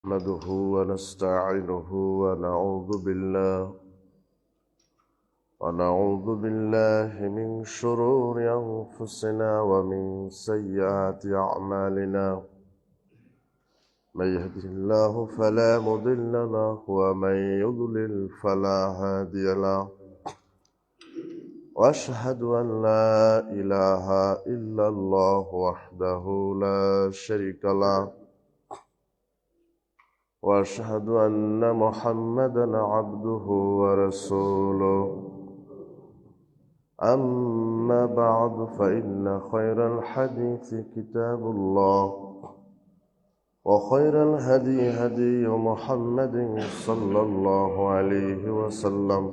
نحمده ونستعينه ونعوذ بالله من شرور أنفسنا ومن سيئات أعمالنا. من يهده الله فلا مضل له ومن يضلل فلا هادي له. وأشهد أن لا إله إلا الله وحده لا شريك له، وأشهد أن محمدا عبده ورسوله. أما بعد فإن خير الحديث كتاب الله، وخير الهدي هدي محمد صلى الله عليه وسلم،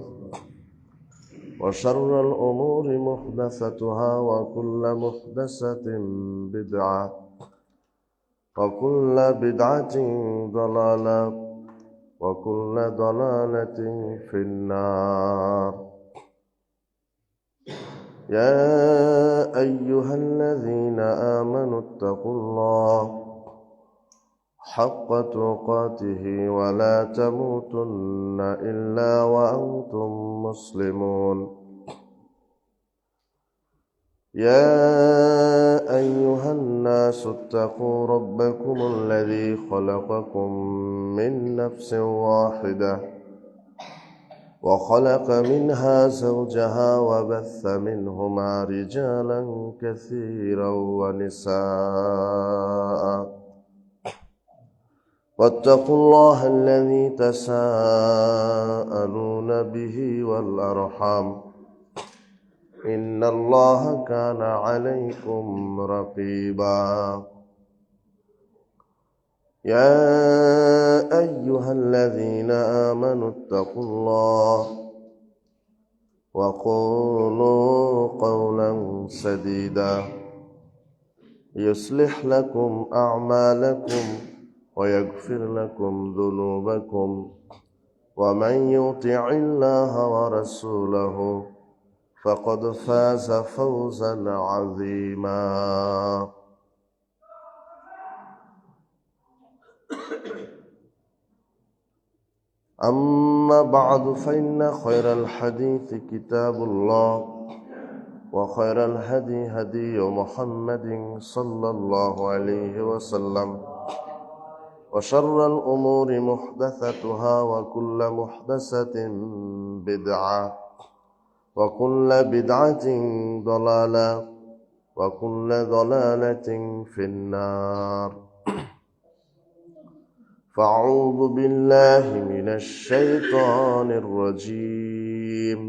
وشر الأمور محدثتها وكل محدثة بدعة، وكل بدعة ضلالة، وكل ضلالة في النار. يا أيها الذين آمنوا اتقوا الله حق تقاته ولا تموتن إلا وأنتم مسلمون. يا أيها الناس اتقوا ربكم الذي خلقكم من نفس واحدة، وخلق منها زوجها وبث منهما رجالا كثيرا ونساء. واتقوا الله الذي تساءلون به والأرحام، إن الله كان عليكم رقيبا. يا أيها الذين آمنوا اتقوا الله وقولوا قولا سديدا يصلح لكم أعمالكم ويغفر لكم ذنوبكم، ومن يطع الله ورسوله فقد فاز فوزا عظيما. أما بعد فإن خير الحديث كتاب الله، وخير الهدي هدي محمد صلى الله عليه وسلم، وشر الأمور محدثتها وكل محدثة بدعة، وكل بدعة ضلالة، وكل ضلالة في النار. فأعوذ بالله من الشيطان الرجيم.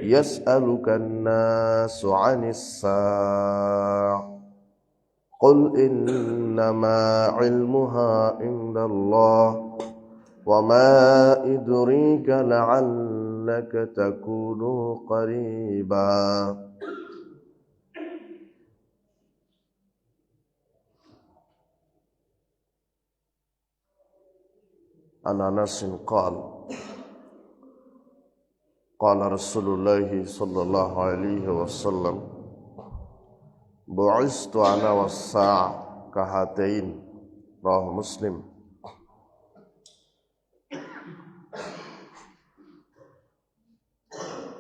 يسألك الناس عن الساعة قل إنما علمها عند الله وما يدريك لعلك تكون قريبا. عن أنس قال قال رسول الله صلى الله عليه وسلم بعثت أنا والساعة كهاتين. رواه مسلم.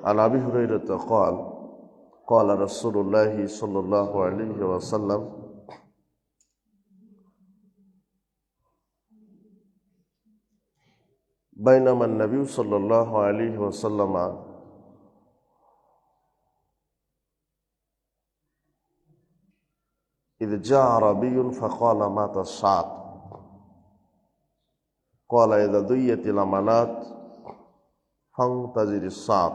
عن أبي هريرة قال قال رسول الله صلى الله عليه وسلم بينما النبي صلى الله عليه وسلم إذ جاء عربي فقال مات الساعة. قال إذا ضيت الأمانات فانتظر الساعة.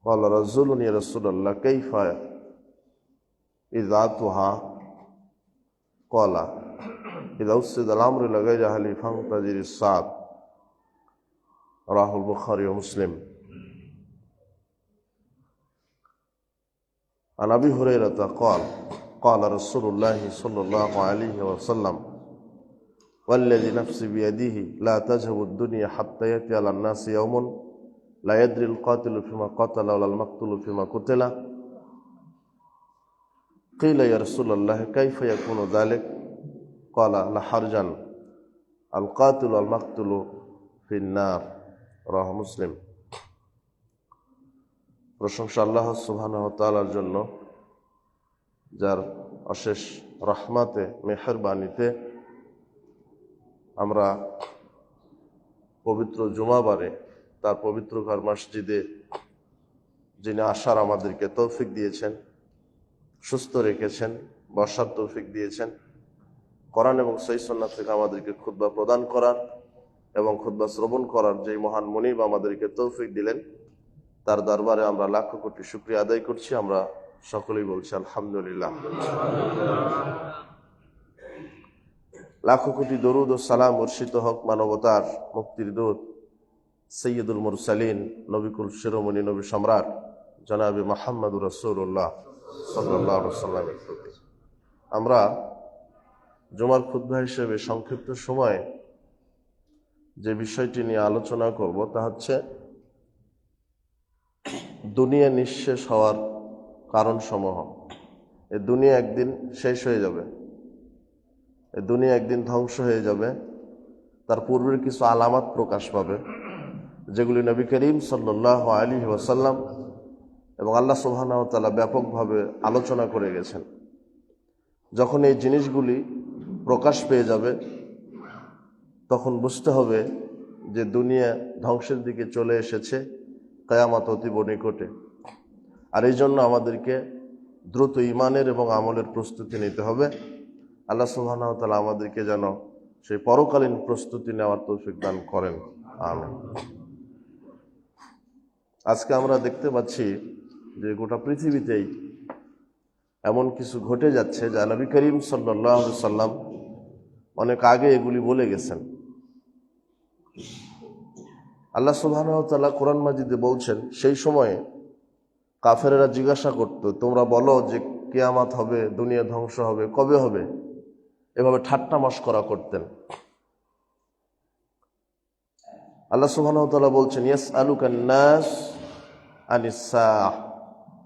قال رجل يا رسول الله كيف إذاعتها؟ قال إذا أسد الأمر لغير أهله فانتظر الساعة. رواه البخاري ومسلم. عن أبي هريرة قال قال رسول الله صلى الله عليه وسلم والذي نفسي بيده لا تذهب الدنيا حتى يأتي على الناس يوم لا يدري القاتل فيما قتل ولا المقتول فيما قتل. قيل يا رسول الله كيف يكون ذلك؟ ক্বালা লা হারজান আল কাতিল আল মাকতুলু ফিন্নার, রাওয়াহু মুসলিম। প্রশংসা আল্লাহ সুবহানাহু ওয়া তাআলার জন্য, যার অশেষ রহমতে মেহেরবানিতে আমরা পবিত্র জুমাবারে তার পবিত্র ঘর মসজিদে যিনি আসার আমাদেরকে তৌফিক দিয়েছেন, সুস্থ রেখেছেন, বসার তৌফিক দিয়েছেন, কোরআন এবং সহিহ সুন্নাহ থেকে আমাদেরকে খুতবা প্রদান করার এবং খুতবা শ্রবণ করার যে মহান মুনিব আমাদেরকে তৌফিক দিলেন, তার দরবারে আমরা লাখো কোটি শুকরিয়া আদায় করছি। আমরা সকলেই বলছি আলহামদুলিল্লাহ। লাখো কোটি দরুদ ও সালাম বর্ষিত হক মানবতার মুক্তির দূত সৈয়দুল মুরসালিন, নবিকুল শিরোমণি, নবী সম্রাট জনাবে মুহাম্মদুর রাসূলুল্লাহ সাল্লাল্লাহু আলাইহি ওয়াসাল্লামের প্রতি। আমরা জুমার খুতবা হিসেবে সংক্ষিপ্ত সময়ে যে বিষয়টি নিয়ে আলোচনা করব তা হচ্ছে দুনিয়া নিঃশেষ হওয়ার কারণসমূহ। এই দুনিয়া একদিন শেষ হয়ে যাবে, এই দুনিয়া একদিন ধ্বংস হয়ে যাবে। তার পূর্বের কিছু আলামত প্রকাশ পাবে, যেগুলি নবী করিম সাল্লাল্লাহু আলাইহি ওয়াসাল্লাম এবং আল্লাহ সুবহানাহু ওয়া তাআলা ব্যাপকভাবে আলোচনা করে গেছেন। যখন এই জিনিসগুলি প্রকাশ পেয়ে যাবে, তখন বুঝতে হবে যে দুনিয়া ধ্বংসের দিকে চলে এসেছে, কিয়ামত অতীব নিকটে। আর এই জন্য আমাদেরকে দ্রুত ঈমানের এবং আমলের প্রস্তুতি নিতে হবে। আল্লাহ সুবহানাহু ওয়া তাআলা আমাদেরকে যেন সেই পরকালীন প্রস্তুতি নেওয়ার তৌফিক দান করেন, আমিন। আজকে আমরা দেখতে পাচ্ছি যে গোটা পৃথিবীতেই এমন কিছু ঘটে যাচ্ছে যা নবী করিম সাল্লাল্লাহু আলাইহি ওয়াসাল্লাম অনেক আগে এগুলি বলে গেছেন। আল্লাহ সুবহানাহু ওয়া তাআলা কোরআন মাজিদে বলছেন, সেই সময়ে কাফেরেরা জিজ্ঞাসা করত, তোমরা বলো যে কিয়ামত হবে, দুনিয়া ধ্বংস হবে, কবে হবে? এভাবে ঠাট্টা মশকরা করতেন। আল্লাহ সুবহানাহু ওয়া তাআলা বলছেন, ইয়াসআলুকান নাস আনিস সাআহ,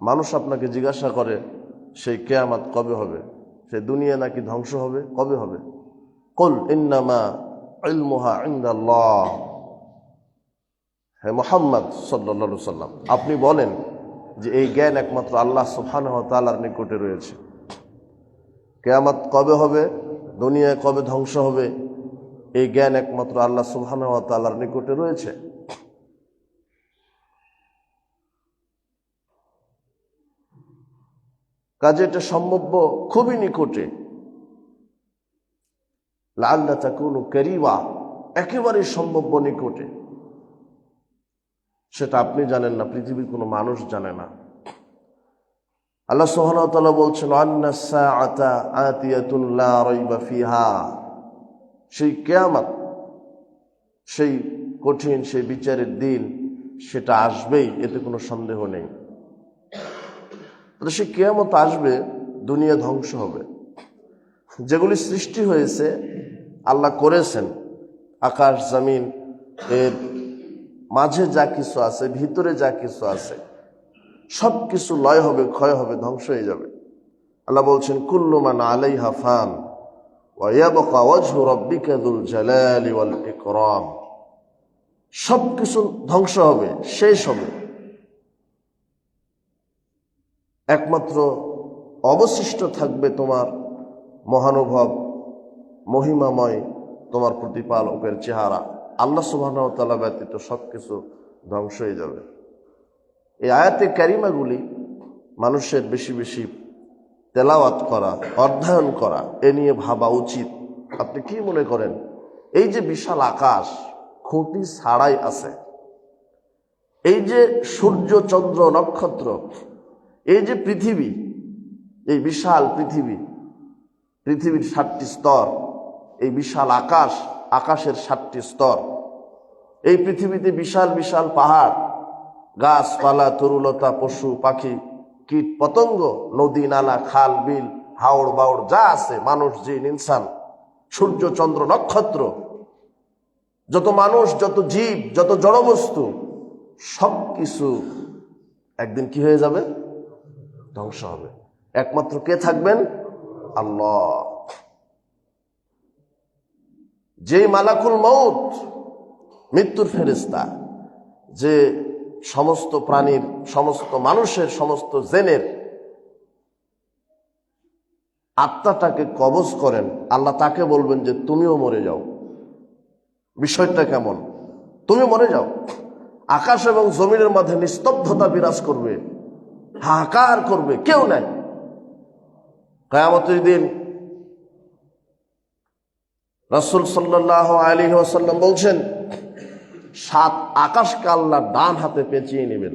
মানুষ আপনাকে জিজ্ঞাসা করে সেই কিয়ামত কবে হবে, সেই দুনিয়া নাকি ধ্বংস হবে, কবে হবে? কুল ইন্নামা ইলমুহা ইনদাল্লাহ, হে মুহাম্মদ সাল্লাল্লাহু আলাইহি ওয়াসাল্লাম, আপনি বলেন যে এই জ্ঞান একমাত্র আল্লাহ সুবহানাহু ওয়া তাআলার নিকটে রয়েছে। কিয়ামত কবে হবে, দুনিয়া কবে ধ্বংস হবে, এই জ্ঞান একমাত্র আল্লাহ সুবহানাহু ওয়া তাআলার নিকটে রয়েছে। কাজে এটা সম্ভব খুবই নিকটে। লাআল্লা তাকুনু কারিবা, একেবারেই সম্ভব নিকটে। সেটা আপনি জানেন না, পৃথিবীর কোনো মানুষ জানে না। আল্লাহ সুবহানাহু ওয়া তাআলা বলছেন, আন্নাস সাআতা আতিয়াতুন লা রাইবা ফিহা, সেই কিয়ামত, সেই কঠিন, সেই বিচারের দিন, সেটা আসবেই, এতে কোনো সন্দেহ নেই। তো সেই কিয়ামত আসবে, দুনিয়া ধ্বংস হবে। যেগুলি সৃষ্টি হয়েছে আল্লাহ করেছেন, আকাশ জমিন, এর মাঝে যা কিছু আছে, ভিতরে যা কিছু আছে, সব কিছু লয় হবে, ক্ষয় হবে, ধ্বংস হয়ে যাবে। আল্লাহ বলছেন, কুল্লু মান আলাইহা ফান ওয়া ইয়াবকা ওয়াজহু রাব্বিকা যুল জালালি ওয়াল ইকরাম, সব কিছু ধ্বংস হবে, শেষ হবে, একমাত্র অবশিষ্ট থাকবে তোমার মহানুভব, মহিমাময় তোমার প্রতিপালকের চেহারা। আল্লাহ সুবহানাহু ওয়া তাআলা ব্যতীত সবকিছু ধ্বংস হয়ে যাবে। এই আয়াতে কারিমাগুলি মানুষের বেশি বেশি তেলাওয়াত করা, অধ্যয়ন করা, এ নিয়ে ভাবা উচিত। আপনি কি মনে করেন, এই যে বিশাল আকাশ খুঁটি ছাড়াই আছে, এই যে সূর্য চন্দ্র নক্ষত্র, এই যে পৃথিবী, এই বিশাল পৃথিবী, পৃথিবীর 7টি স্তর, এই বিশাল আকাশ, আকাশের 7টি স্তর, এই পৃথিবীতে বিশাল বিশাল পাহাড়, গাছপালা, তরুলতা, পশু পাখি, কীট পতঙ্গ, নদী নালা, খাল বিল, হাওড় বাওড় যা আছে, মানুষ জিন ইনসান, সূর্য চন্দ্র নক্ষত্র, যত মানুষ, যত জীব, যত জড়বস্তু, সব কিছু একদিন কি হয়ে যাবে? ধ্বংস হবে। একমাত্র কে থাকবেন? আল্লাহ। যে মালাকুল মউত, মৃত্যুর ফেরেশতা, যে সমস্ত প্রাণীর, সমস্ত মানুষের, সমস্ত জেনের আত্মাটাকে কবজ করেন, আল্লাহ তাকে বলবেন যে তুমিও মরে যাও। বিষয়টা কেমন? তুমি মরে যাও। আকাশ এবং জমিনের মাঝে নিস্তব্ধতা বিরাজ করবে, হাহাকার করবে, কেউ নাই। কিয়ামতের দিন রাসূল সাল্লাল্লাহু আলাইহি ওয়াসাল্লাম বলছেন, 7 আকাশকে আল্লাহ ডান হাতে পেঁচিয়ে নেবেন,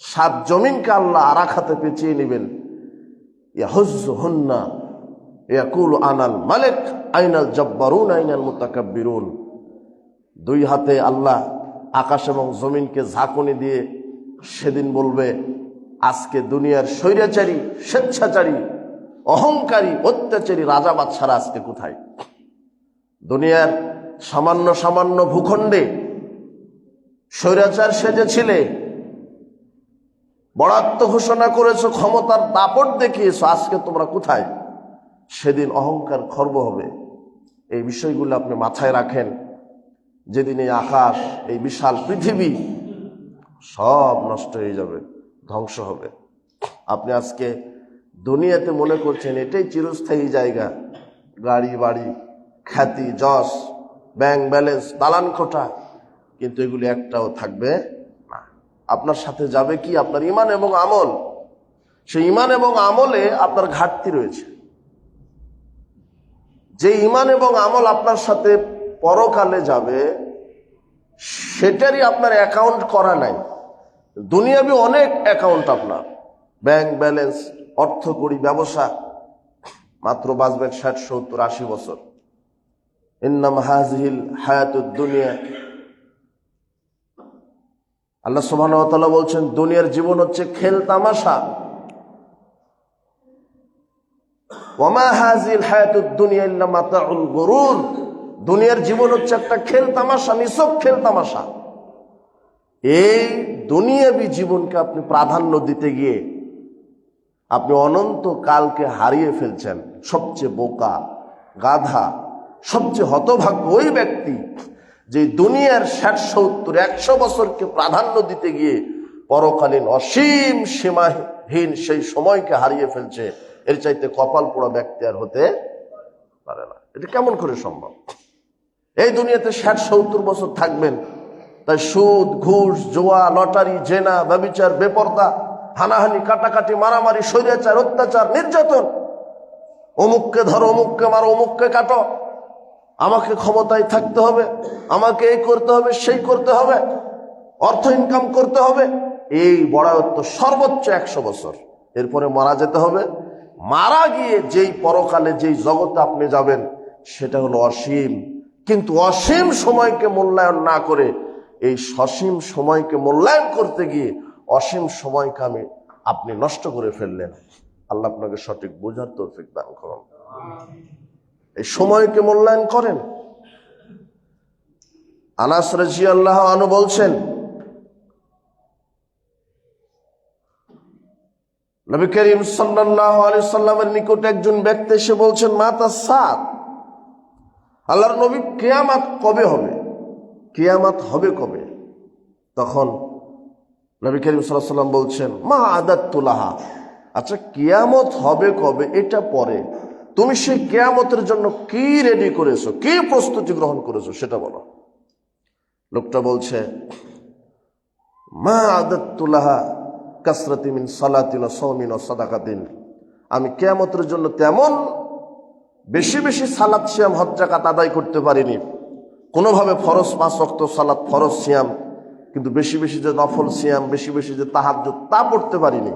7 জমিনকে আল্লাহ আর এক হাতে পেঁচিয়ে নেবেন। ইয়াহুজ্জুহুন্না ইয়াকুলু আনাল মালিক আইনাল জব্বারুন আইনাল মুতাকাব্বিরুন। 2 হাতে আল্লাহ আকাশ এবং জমিনকে ঝাঁকুনি দিয়ে সেদিন বলবে, আজকে দুনিয়ার স্বৈরাচারী, স্বেচ্ছাচারী, অহংকারী, অত্যাচারী রাজা বাদশারা আজকে কোথায়? দুনিয়ার সামান্য সামান্য ভূখণ্ডে স্বৈরাচার সেজেছিলে, বরাত্ব ঘোষণা করেছো, ক্ষমতার দাপট দেখিয়েছো, আজকে তোমরা কোথায়? সেদিন অহংকার খর্ব হবে। এই বিষয়গুলো আপনি মাথায় রাখেন। যেদিন এই আকাশ, এই বিশাল পৃথিবী সব নষ্ট হয়ে যাবে, ধ্বংস হবে। আপনি আজকে দুনিয়াতে মনে করছেন এটাই চিরস্থায়ী জায়গা, গাড়ি বাড়ি, খ্যাতি, যশ, ব্যাংক ব্যালেন্স, দালান কোঠা, কিন্তু এগুলি একটাও থাকবে না। আপনার সাথে যাবে কি? আপনার ঈমান এবং আমল। সেই ঈমান এবং আমলে আপনার ঘাটতি রয়েছে। যে ঈমান এবং আমল আপনার সাথে পরকালে যাবে, সেটারই আপনার অ্যাকাউন্ট করা নাই। দুনিয়াবি অনেক অ্যাকাউন্ট আপনার, ব্যাংক ব্যালেন্স, অর্থকড়ি, ব্যবসা, মাত্র বাঁচবেন 60, 70, 80 বছর। ইন্নাম হাযিহিল হায়াতুদ দুনিয়া, আল্লাহ সুবহানাহু ওয়া তাআলা বলছেন দুনিয়ার জীবন হচ্ছে খেল তামাশা। ওয়ামা হাযিহিল হায়াতুদ দুনিয়া ইল্লা মাতাউল গুরুর। দুনিয়ার জীবন হচ্ছে একটা খেল তামাশা, নিছক খেল তামাশা। এই দুনিয়াবি জীবনকে আপনি প্রাধান্য দিতে গিয়ে আপনি অনন্ত কালকে হারিয়ে ফেলছেন। সবচেয়ে বোকা, গাধা, সবচেয়ে হতভাগ্য ওই ব্যক্তি যে দুনিয়ার 60, 70, 100 বছরকে প্রাধান্য দিতে গিয়ে পরকালীন অসীম সীমাহীন সেই সময়কে হারিয়ে ফেলছে। এর চাইতে কপাল পোড়া ব্যক্তি আর হতে পারে না। এটা কেমন করে সম্ভব? এই দুনিয়াতে 60, 70 বছর থাকবেন, তাই সুদ, ঘুষ, জুয়া, লটারি, জেনা, ব্যভিচার, বেপরদা, হানাহানি, কাটাকাটি, মারামারি, স্বৈরাচার, অত্যাচার, নির্যাতন, অমুককে ধরো, অমুককে মারো, অমুককে কাটো, আমাকে ক্ষমতায় থাকতে হবে, আমাকে এই করতে হবে, সেই করতে হবে, অর্থ ইনকাম করতে হবে। এই বড়ায়ত্ত সর্বোচ্চ 100 বছর, এরপরে মারা যেতে হবে। মারা গিয়ে যেই পরকালে যেই জগতে আপনি যাবেন সেটা হলো অসীম। কিন্তু অসীম সময়কে মূল্যায়ন না করে এই সসীম সময়কে মূল্যায়ন করতে গিয়ে অসীম সময়কে আপনি নষ্ট করে ফেললেন। আল্লাহ আপনাকে সঠিক বোঝার তৌফিক দান করুন। এই সময়কে মূল্যায়ন করেন। আনাস রাদিয়াল্লাহু আনহু বলছেন, নবী করিম সাল্লাল্লাহু আলাইহি সাল্লামের নিকটে একজন ব্যক্তি এসে বলছেন, মাতা সাত, আল্লাহর নবী, কিয়ামত কবে হবে? কিয়ামত হবে কবে? তখন নবী করিম সাল্লাল্লাহু আলাইহি সাল্লাম বলছেন, মা আদাততু লাহা। আচ্ছা, কিয়ামত হবে কবে এটা পরে, তুমি সেই কিয়ামতের জন্য কি রেডি করেছো, কি প্রস্তুতি গ্রহণ করেছো সেটা বলো। লোকটা বলছে, মা আদাততু লাহা কাসরাতি মিন সালাতিন ওয়া সাওমিন ওয়া সাদাকাতিন। আমি কিয়ামতের জন্য তেমন বেশি বেশি সালাত, সিয়াম, হজ, যাকাত আদায় করতে পারিনি। কোনোভাবে ফরজ 5 ওয়াক্ত সালাত, ফরজ সিয়াম, কিন্তু বেশি বেশি যে নফল সিয়াম, বেশি বেশি যে তাহাজ্জুদ, তা পড়তে পারিনি।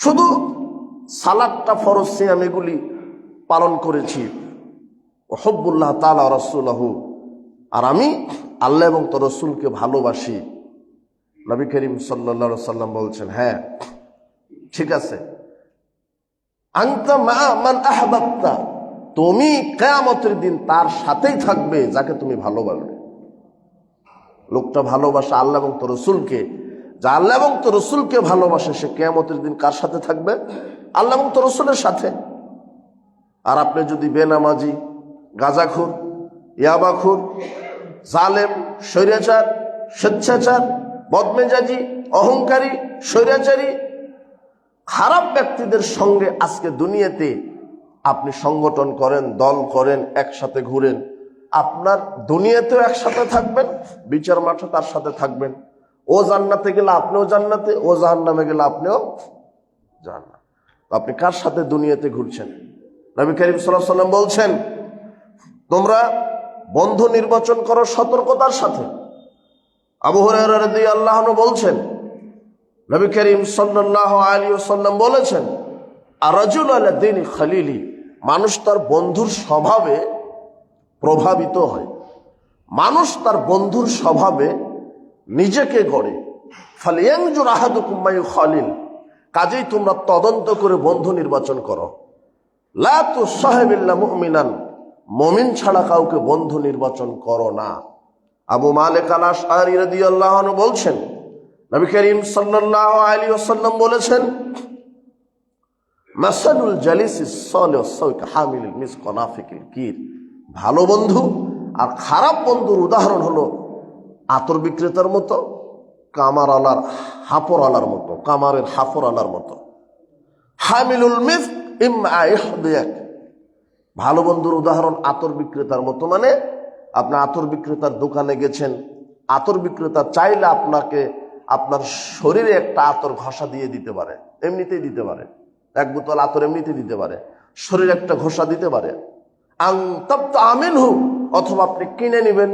শুধু সালাতটা, ফরজ সিয়াম এগুলি পালন করেছি। হুব্বুল্লাহ তাআলা ওয়া রাসূলুহু, আর আমি আল্লাহ এবং তার রাসূলকে ভালোবাসি। নবী করিম সাল্লাল্লাহু আলাইহি সাল্লাম বলছেন, হ্যাঁ ঠিক আছে, আনতা মা মান আহবাবতা, তুমি কিয়ামতের দিন তার সাথেই থাকবে যাকে তুমি ভালোবাসবে। লোকটা ভালোবাসে আল্লাহ এবং তার রাসূলকে। যা আল্লাহ এবং তার রাসূলকে ভালোবাসে সে কিয়ামতের দিন কার সাথে থাকবে? আল্লাহ এবং তার রাসূলের সাথে। আর আপনি যদি বেনামাজি, গাঁজাখোর, ইয়াবাখোর, জালেম, স্বৈরাচার, স্বেচ্ছাচার, বদমেজাজি, অহংকারী, স্বৈরাচারী, খারাপ ব্যক্তিদের সঙ্গে আজকে দুনিয়াতে আপনি সংগঠন করেন, দল করেন, একসাথে ঘুরেন, আপনার দুনিয়াতেও একসাথে থাকবেন, বিচার মাঠে তার সাথে থাকবেন। ও জান্নাতে গেলে আপনিও জান্নাতে, ও জাহান্নামে গেলে আপনিও জাহান্নামে। আপনি কার সাথে দুনিয়াতে ঘুরছেন? নবী করিম সাল্লাল্লাহু আলাইহি ওয়াসাল্লাম বলছেন, তোমরা বন্ধু নির্বাচন করো সতর্কতার সাথে। আবু হুরায়রা রাদিয়াল্লাহু আনহু বলছেন, নবী করিম সাল্লাল্লাহু আলাইহি ওয়াসাল্লাম বলেছেন, আর-রাজুলু আলা দীনি খালিলি, মানুষ তার বন্ধুর স্বভাবে প্রভাবিত হয়, মানুষ তার বন্ধুর স্বভাবে নিজেকে গড়ে। ফালিয়ানজুর আহাদুকুম মা ইউখালিল, কাজেই তোমরা তদন্ত করে বন্ধু নির্বাচন করো। লা তুসাহিব ইল্লা মুমিনান, মুমিন ছাড়া কাউকে বন্ধু নির্বাচন করো না। আবু মালিক আল আশআরী রাদিয়াল্লাহু আনহু বলছেন, নবী করিম সাল্লাল্লাহু আলাইহি ওয়াসাল্লাম বলেছেন, মাসালুল জালিসিস সালিহ সাওকা হামিলুল মিসক নাফিকিল কির, ভালো বন্ধু আর খারাপ বন্ধুর উদাহরণ হলো আতর বিক্রেতার মতো, কামারওয়ালার হাফরওয়ালার মতো, কামারের হাফরওয়ালার মতো। হামিলুল মিসক ইম্মা ইহদিয়াক, ভালো বন্ধুর উদাহরণ আতর বিক্রেতার মতো, মানে আপনি আতর বিক্রেতার দোকানে গেছেন, আতর বিক্রেতা চাইলে আপনাকে আপনার শরীরে একটা আতর ঘষা দিয়ে দিতে পারে, এমনিতেই দিতে পারে, এক বোতল আতর এমনিতেই দিতে পারে, শরীরে একটা ঘষা দিতে পারে। আং তাবতা আমিনহু, অথবা আপনি কিনে নেবেন,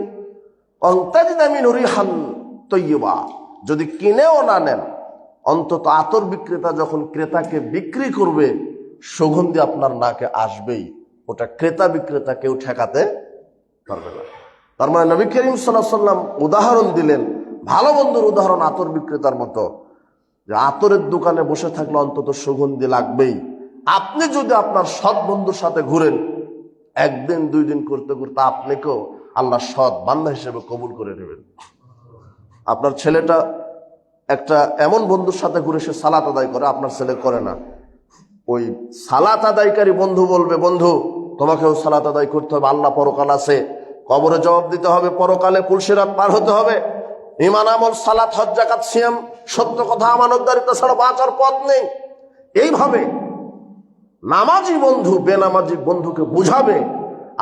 আং তাজিদা মিনহু রিহান তাইয়্যিবা, যদি কিনেও না নেন অন্তত আতর বিক্রেতা যখন ক্রেতাকে বিক্রি করবে সুগন্ধি আপনার নাকে আসবেই, ওটা ক্রেতা বিক্রেতা কেউ ঠেকাতে পারবে না। তার মানে নবী করিম সাল্লাল্লাহু আলাইহি ওয়াসাল্লাম উদাহরণ দিলেন, ভালো বন্ধুর উদাহরণ আতর বিক্রেতার মতো, যে আতরের দোকানে বসে থাকলে অন্তত সুগন্ধি লাগবেই। আপনি যদি আপনার সৎ বন্ধুর সাথে ঘুরেন, একদিন দুই দিন করতে করতে আপনাকেও আল্লাহ সৎ বান্দা হিসেবে কবুল করে নেবেন। আপনার ছেলেটা একটা এমন বন্ধুর সাথে ঘুরে সে সালাত আদায় করে, আপনার ছেলে করে না, ওই সালাত আদায়কারী বন্ধু বলবে, বন্ধু তোমাকেও সালাত আদায় করতে হবে, আল্লাহ পরকাল আছে, কবরে জবাব দিতে হবে, পরকালে পুলসিরাত পার হতে হবে, ঈমান আমল সালাত হজ যাকাত সিয়াম সত্য কথা আমানতদারিতা ছাড়া বাঁচার পথ নেই। এইভাবে নামাজি বন্ধু বেনামাজি বন্ধুকে বুঝাবে,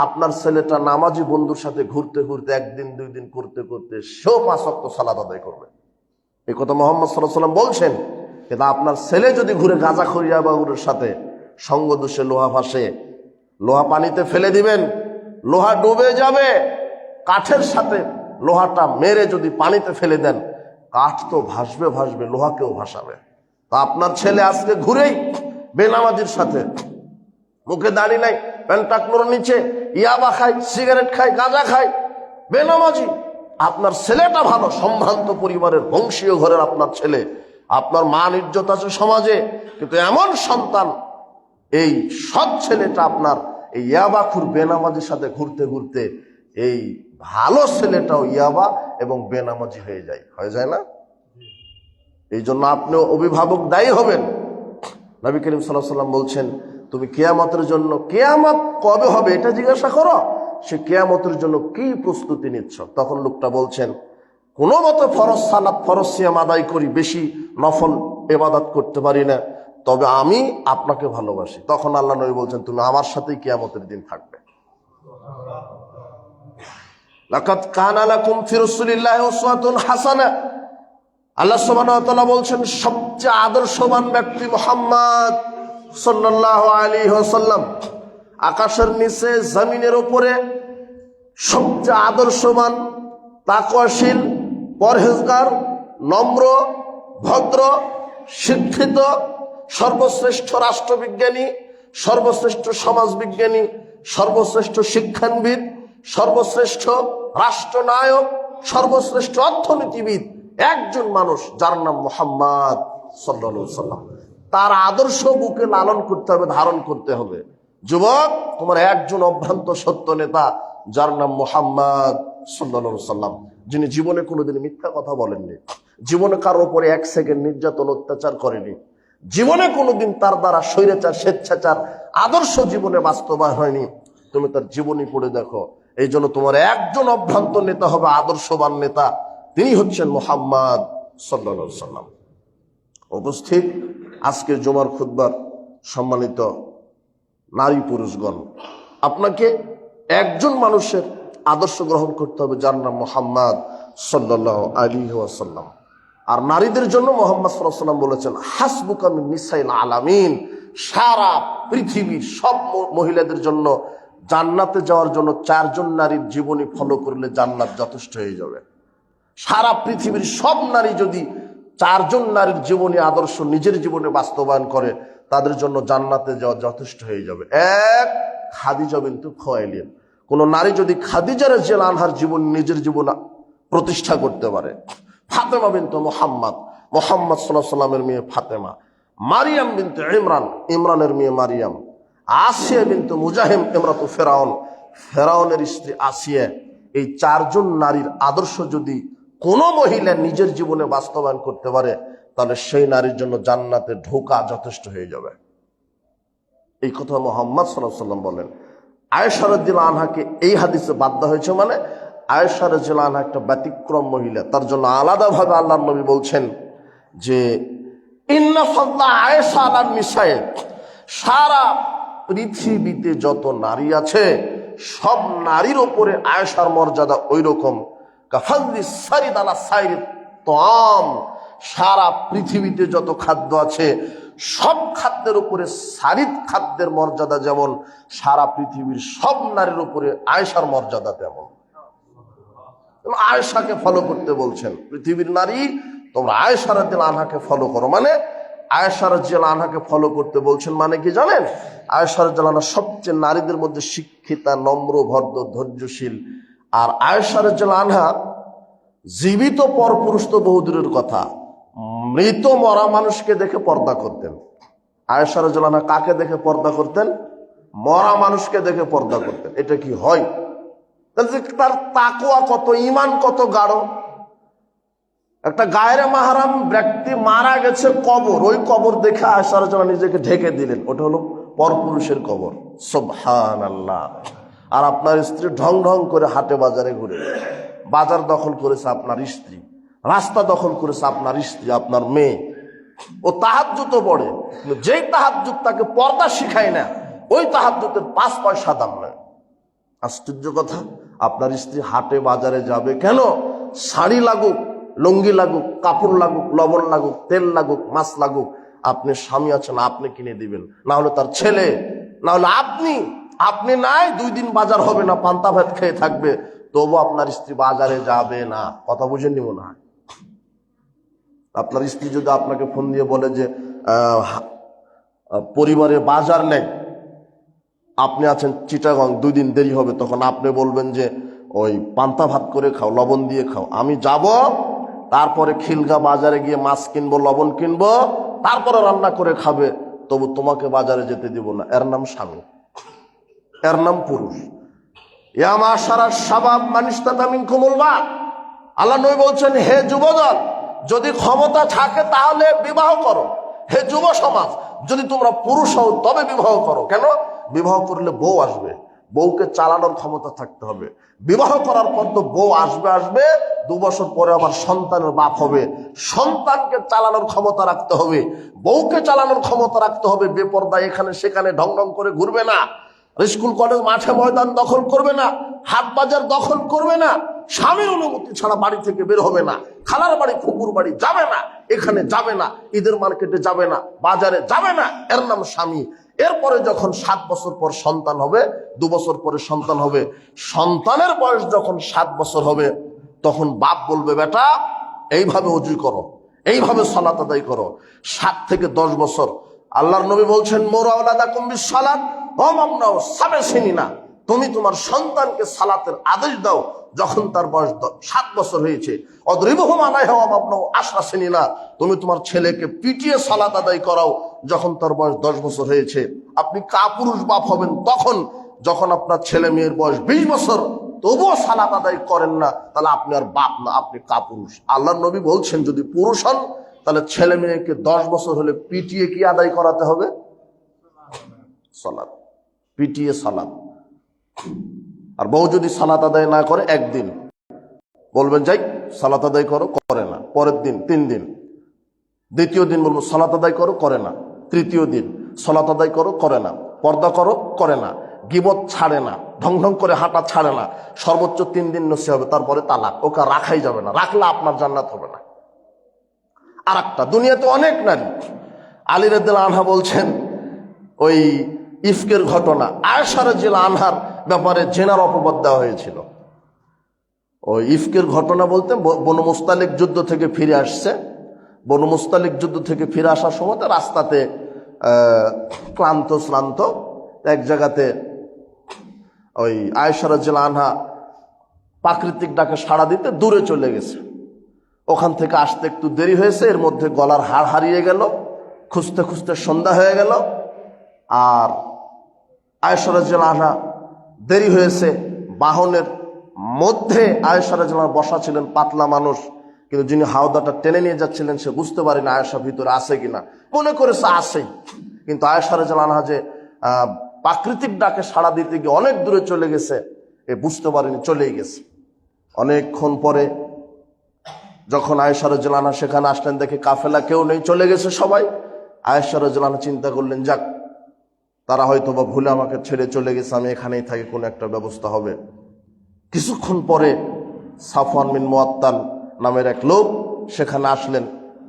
আপনার ছেলেটা নামাজি বন্ধুর সাথে ঘুরতে ঘুরতে একদিন দুই দিন করতে করতে সেও 5 ওয়াক্ত সালাত আদায় করবে। এই কথা মুহাম্মদ সাল্লাল্লাহু আলাইহি ওয়াসাল্লাম বলছেন। কিন্তু আপনার ছেলে যদি ঘুরে গাঁজাখোর ইয়াবাখোরের সাথে সঙ্গ দোষে লোহা ভাসে, লোহা পানিতে ফেলে দিবেন, লোহা ডুবে যাবে, কাঠের সাথে লোহাটা মেরে যদি পানিতে ফেলে দেন, কাঠ তো ভাসবে ভাসবে, লোহাকেও ভাসাবে। তা আপনার ছেলে আজকে ঘুরেই বেনামাজির সাথে, মুখে দাড়ি নাই, প্যান্টাকলোর নিচে ইয়াবা খায়, সিগারেট খায়, গাঁজা খায়, বেনামাজি। আপনার ছেলেটা ভালো, সম্ভ্রান্ত পরিবারের বংশীয় ঘরের আপনার ছেলে, আপনার মান ইজ্জত আছে সমাজে, কিন্তু এমন সন্তান, এই সৎ ছেলেটা আপনার এই ইয়াবাখুর বেনামাজির সাথে ঘুরতে ঘুরতে এই ভালো ছেলেটাও ইয়াবা এবং বেনামাজি হয়ে যায় না? এই জন্য আপনিও অভিভাবক দায়ী হবেন। নবী করিম সাল্লাল্লাহু আলাইহি ওয়াসাল্লাম বলছেন, তুমি কিয়ামতের জন্য, কিয়ামত কবে হবে এটা জিজ্ঞাসা করো, সে কিয়ামতের জন্য কি প্রস্তুতি নিচ্ছ? তখন লোকটা বলছেন, কোনো মতে ফরজ সালাত ফরজ সিয়াম আদায় করি, বেশি নফল ইবাদত করতে পারি না, তবে আমি আপনাকে ভালোবাসি। তখন আল্লাহ নবী বলছেন, তুমি আমার সাথেই কিয়ামতের দিন থাকবে। লাকাদ কানা লাকুম ফি রাসূলিল্লাহি উসওয়াতুন হাসানাহ, আল্লাহ সুবহানাহু ওয়া তাআলা বলছেন, সবচেয়ে আদর্শবান ব্যক্তি মুহাম্মদ সাল্লাল্লাহু আলাইহি ওয়াসাল্লাম। আকাশের নিচে জমিনের উপরে সবচেয়ে আদর্শবান, তাকওয়াশীল, পরহেজগার, নম্র, ভদ্র, শিক্ষিত, সর্বশ্রেষ্ঠ রাষ্ট্রবিজ্ঞানী, সর্বশ্রেষ্ঠ সমাজবিজ্ঞানী, সর্বশ্রেষ্ঠ শিক্ষানবিদ, সর্বশ্রেষ্ঠ রাষ্ট্রনায়ক, সর্বশ্রেষ্ঠ অর্থনীতিবিদ একজন মানুষ, যার নাম মুহাম্মদ সাল্লাল্লাহু আলাইহি ওয়াসাল্লাম। তার আদর্শ বুকে লালন করতে হবে, ধারণ করতে হবে। যুবক, তোমার একজন অভ্রান্ত সত্য নেতা, যার নাম মুহাম্মদ সাল্লাল্লাহু আলাইহি ওয়াসাল্লাম, যিনি জীবনে কোনোদিন মিথ্যা কথা বলেননি, জীবনে কারো উপরে 1 সেকেন্ড নির্যাতন অত্যাচার করেনি, জীবনে কোনোদিন তার দ্বারা স্বৈরাচার স্বেচ্ছাচার আদর্শ জীবনে বাস্তবায়ন হয়নি। তো তুমি তার জীবনী পড়ে দেখো। এই জন্য তোমার একজন অভ্রান্ত নেতা হবে, আদর্শবান নেতা, তিনি হচ্ছেন মুহাম্মদ সাল্লাল্লাহু আলাইহি ওয়াসাল্লাম। উপস্থিত আজকের জুমার খুতবার সম্মানিত নারী পুরুষগণ, আপনাকে একজন মানুষের আদর্শ গ্রহণ করতে হবে যার নাম মুহাম্মদ সাল্লাল্লাহু আলাইহি ওয়াসাল্লাম। আর নারীদের জন্য মুহাম্মদ সাল্লাল্লাহু আলাইহি ওয়াসাল্লাম বলেছেন হাসবুকা মিন নিসাইল আলামিন, সারা পৃথিবীর সব মহিলাদের জন্য জান্নাতে যাওয়ার জন্য 4 জন নারীর জীবনী ফলো করলে জান্নাত যথেষ্ট হয়ে যাবে। সারা পৃথিবীর সব নারী যদি 4 জন নারীর জীবনী আদর্শ নিজের জীবনে বাস্তবায়ন করে, তাদের জন্য জান্নাতে যাওয়া যথেষ্ট হয়ে যাবে। এক, খাদিজা বিনতে খুয়াইলিদ। কোন নারী যদি খাদিজা রাদিয়াল্লাহু আনহার জীবন নিজের জীবনে প্রতিষ্ঠা করতে পারে, ফাতেমা বিনতে মুহাম্মদ, মুহাম্মদ সাল্লাল্লাহু আলাইহি ওয়াসাল্লামের মেয়ে ফাতেমা, মারিয়াম বিনতে ইমরান, ইমরানের মেয়ে মারিয়াম, আসিয়া বিনতে মুজাহিম ইমরাতু ফেরাউন, ফেরাউনের স্ত্রী আসিয়া, এই 4 জন নারীর আদর্শ যদি কোন মহিলা নিজের জীবনে বাস্তবায়ন করতে পারে, তাহলে সেই নারীর জন্য জান্নাতে ঢোকা যথেষ্ট হয়ে যাবে। এই কথা মুহাম্মদ সাল্লাল্লাহু আলাইহি ওয়াসাল্লাম বলেন। আয়েশা রাদিয়াল্লাহু আনহাকে এই হাদিসে বাদ দেওয়া হয়েছে, মানে আয়েশা রাদিয়াল্লাহু আনহা একটা ব্যতিক্রম মহিলা, তার জন্য আলাদাভাবে আল্লাহর নবী বলছেন যে ইন্না ফাদলা আয়েশা আলান নিসায়ে, সারা পৃথিবীতে যত নারী আছে সব নারীর উপরে আয়েশার মর্যাদা ওই রকম। কাফাদলি সারিদ আলা সাইরিত তাম, সারা পৃথিবীতে যত খাদ্য আছে সব খাদ্যের উপরে সারিদ খাদ্যের মর্যাদা যেমন, সারা পৃথিবীর সব নারীর উপরে আয়েশার মর্যাদা তেমন। আয়েশাকে ফলো করতে বলছেন পৃথিবীর নারী, তোমরা আয়েশা রাদিয়াল্লাহু আনহাকে ফলো করো। মানে আয়েশা রাদিয়াল্লাহু আনহাকে ফলো করতে বলছেন মানে কি জানেন? আয়েশা রাদিয়াল্লাহু আনহা সবচেয়ে নারীদের মধ্যে শিক্ষিতা, নম্র, ভদ্র, ধৈর্যশীল। আর আয়েশা রাদিয়াল্লাহু আনহা জীবিত পরপুরুষ তো বহুদূরের কথা, মৃত মরা মানুষকে দেখে পর্দা করতেন। আয়েশা রাদিয়াল্লাহু আনহা কাকে দেখে পর্দা করতেন? মরা মানুষকে দেখে পর্দা করতেন। এটা কি হয়? তার তাকওয়া কত, ঈমান কত গাঢ়। একটা গায়রে মাহরাম ব্যক্তি মারা গেছে, কবর, ওই কবর দেখে আয়েশা রাদিয়াল্লাহু আনহা নিজেকে ঢেকে দিলেন, ওটা হলো পরপুরুষের কবর। সুবহানাল্লাহ। আর আপনার স্ত্রী ঢং ঢং করে হাটে বাজারে ঘুরে, বাজার দখল করেছে আপনার স্ত্রী, রাস্তা দখল করেছে আপনার স্ত্রী, আপনার মেয়ে। ও তাহাজ্জুদও পড়ে, যেই তাহাজ্জুদ তাকে পর্দা শিখায় না, ওই তাহাজ্জুদের 5 পয়সা দাম নয়। আশ্চর্য কথা, আপনার স্ত্রী হাটে বাজারে যাবে কেন? শাড়ি লাগুক, লুঙ্গি লাগুক, কাপড় লাগুক, লবণ লাগুক, তেল লাগুক, মাছ লাগুক, আপনি স্বামী আছেন, আপনি কিনে দিবেন, না হলে তার ছেলে, না হলে আপনি নাই 2 দিন বাজার হবে না, পান্তা ভাত খেয়ে থাকবে, তবু আপনার স্ত্রী বাজারে যাবে না। কথা বুঝেননি মনে হয়? আপনার স্ত্রী যদি আপনাকে ফোন দিয়ে বলে যে পরিবারে বাজার নেই, আপনি আছেন চিটাগং, 2 দিন দেরি হবে, তখন আপনি বলবেন যে ওই পান্তা ভাত করে খাও, লবণ দিয়ে খাও, আমি যাব, তারপরে খিলগা বাজারে গিয়ে মাছ কিনবো, লবণ কিনবো, তারপরে রান্না করে খাবে, তবু তোমাকে বাজারে যেতে দিব না। এর নাম স্বামী, এর নাম পুরুষ। ইয়া মাশারাস শাবাব মান ইসতাতা মিনকুমুল বাত, আল্লাহ নবী বলছেন, হে যুবদল, যদি ক্ষমতা থাকে তাহলে বিবাহ করো। হে যুব সমাজ, যদি তোমরা পুরুষ হও তবে বিবাহ করো। কেন? বিবাহ করলে বউ আসবে, বউকে চালানোর ক্ষমতা থাকতে হবে। বিবাহ করার পর তো বউ আসবে 2 বছর পরে আবার সন্তানের বাপ হবে, সন্তানকে চালানোর ক্ষমতা রাখতে হবে, বউকে চালানোর ক্ষমতা রাখতে হবে। বেপরদা এখানে সেখানে ঢং ঢং করে ঘুরবে না, স্কুল কলেজ মাঠে ময়দান দখল করবে না, হাট বাজার দখল করবে না, স্বামীর অনুমতি ছাড়া বাড়ি থেকে বের হবে না, খালার বাড়ি ফুপুর বাড়ি যাবে না, এখানে যাবে না, ঈদের মার্কেটে যাবে না, বাজারে যাবে না, এর নাম স্বামী। এরপরে যখন 7 বছর পর সন্তান হবে, 2 বছর পরে সন্তান হবে, সন্তানের বয়স যখন 7 বছর হবে, তখন বাপ বলবে, বেটা এইভাবে ওযু করো, এইভাবে সালাত আদায় করো। 7 থেকে 10 বছর আল্লাহর নবী বলছেন, মুরু আওলাদাকুম বিস-সালাত ওয়া মামনাউ সাব'a সিনিনা, তুমি তোমার সন্তানকে সালাতের আদেশ দাও যখন তার বয়স 7 বছর হয়েছে। অদ্রিবহুম আলাইহা ওয়া মামনাউ 10 সিনিনা, তুমি তোমার ছেলেকে পিটিয়ে সালাত আদায় করাও যখন তার বয়স 10 বছর হয়েছে। আপনি কাপুরুষ বাপ হবেন তখন যখন আপনার ছেলে মেয়ের বয়স 20 বছর, তবুও সালাত আদায় করেন না, তাহলে আপনি আর বাপ না, আপনি কাপুরুষ। আল্লাহর নবী বলছেন, যদি পুরুষ হন তাহলে ছেলে মেয়েকে 10 বছর হলে পিটিয়ে কি আদায় করাতে হবে? সালাত, পিটিয়ে সালাত। আর বউ যদি সালাত আদায় না করে একদিন বলবেন যাই সালাত আদায় করো, করে না। পরের দিন 3 দিন, দ্বিতীয় দিন বলবো সালাত আদায় করো, করে না। তৃতীয় দিন সালাত আদায় করো, করে না। পর্দা করো, করে না। গীবত ছাড়ে না, ঢং ঢং করে হাঁটা ছাড়ে না। সর্বোচ্চ 3 দিন নসি হবে, তারপরে তালাক। ওকে রাখাই যাবে না, রাখলে আপনার জান্নাত হবে না। আর একটা, দুনিয়াতে অনেক নারী, আলী রাদিয়াল্লাহু আনহা বলছেন ওই ইফকের ঘটনা, আয়েশা রাদিয়াল্লাহু আনহার ব্যাপারে জেনার অপবাদ দেওয়া হয়েছিল। ওই ইফকের ঘটনা বলতে বনু মুস্তালিক যুদ্ধ থেকে ফিরে আসছে। বনু মুস্তালিক যুদ্ধ থেকে ফিরে আসার সময় রাস্তাতে ক্লান্ত শ্রান্ত এক জায়গাতে ওই আয়েশা রাদিয়াল্লাহু আনহা প্রাকৃতিক ডাকে সাড়া দিতে দূরে চলে গেছে। ওখান থেকে আসতে একটু দেরি হয়েছে, এর মধ্যে গলার হাড় হারিয়ে গেল। খুঁজতে খুঁজতে সন্ধ্যা হয়ে গেল। আর আয়েশা রাদিয়াল্লাহু আনহা দেরি হয়েছে, বাহনের মধ্যে আয়েশা রাদিয়াল্লাহু আনহা বসা ছিলেন, পাতলা মানুষ, কিন্তু যিনি হাওদাটা টেনে নিয়ে যাচ্ছিলেন সে বুঝতে পারেনি আয়েশা ভিতরে আছে কিনা, মনে করেছে আছে। কিন্তু আয়েশা রাদিয়াল্লাহু আনহা যে প্রাকৃতিক ডাকে সাড়া দিতে গিয়ে অনেক দূরে চলে গেছে, এ বুঝতে পারেনি, চলেই গেছে। অনেকক্ষণ পরে যখন আয়েশা রাদিয়াল্লাহু আনহা সেখানে আসলেন, দেখে কাফেলা কেউ নেই, চলে গেছে সবাই। আয়েশা রাদিয়াল্লাহু আনহা চিন্তা করলেন, যাক তারা হয়তো বা ভুলে আমাকে ছেড়ে চলে গেছে, আমি এখানেই থাকি, কোনো একটা ব্যবস্থা হবে। কিছুক্ষণ পরে সাফওয়ান বিন মুআত্তাল নামের এক লোক সেখানে আসলেন।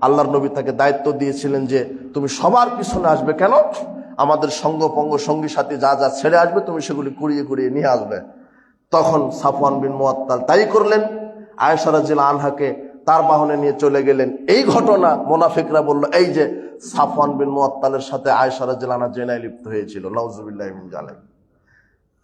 আল্লাহর নবী তাকে দায়িত্ব দিয়েছিলেন যে তুমি সবার পিছনে আসবে। কেন? আমাদের সঙ্গপঙ্গ সঙ্গী সাথী যা যা ছেড়ে আসবে তুমি সেগুলি কুড়িয়ে কুড়িয়ে নিয়ে আসবে। তখন সাফওয়ান বিন মুআত্তাল তাই করলেন, আয়েশা রাদিয়াল্লাহু আনহাকে তার বাহনে নিয়ে চলে গেলেন। এই ঘটনা মুনাফিকরা বলল এই যে সাফওয়ান বিন মুআত্তালের সাথে আয়েশা রাদিয়াল্লাহু আনহা জিনায় লিপ্ত হয়েছিল, নাউজুবিল্লাহি মিন যালিক।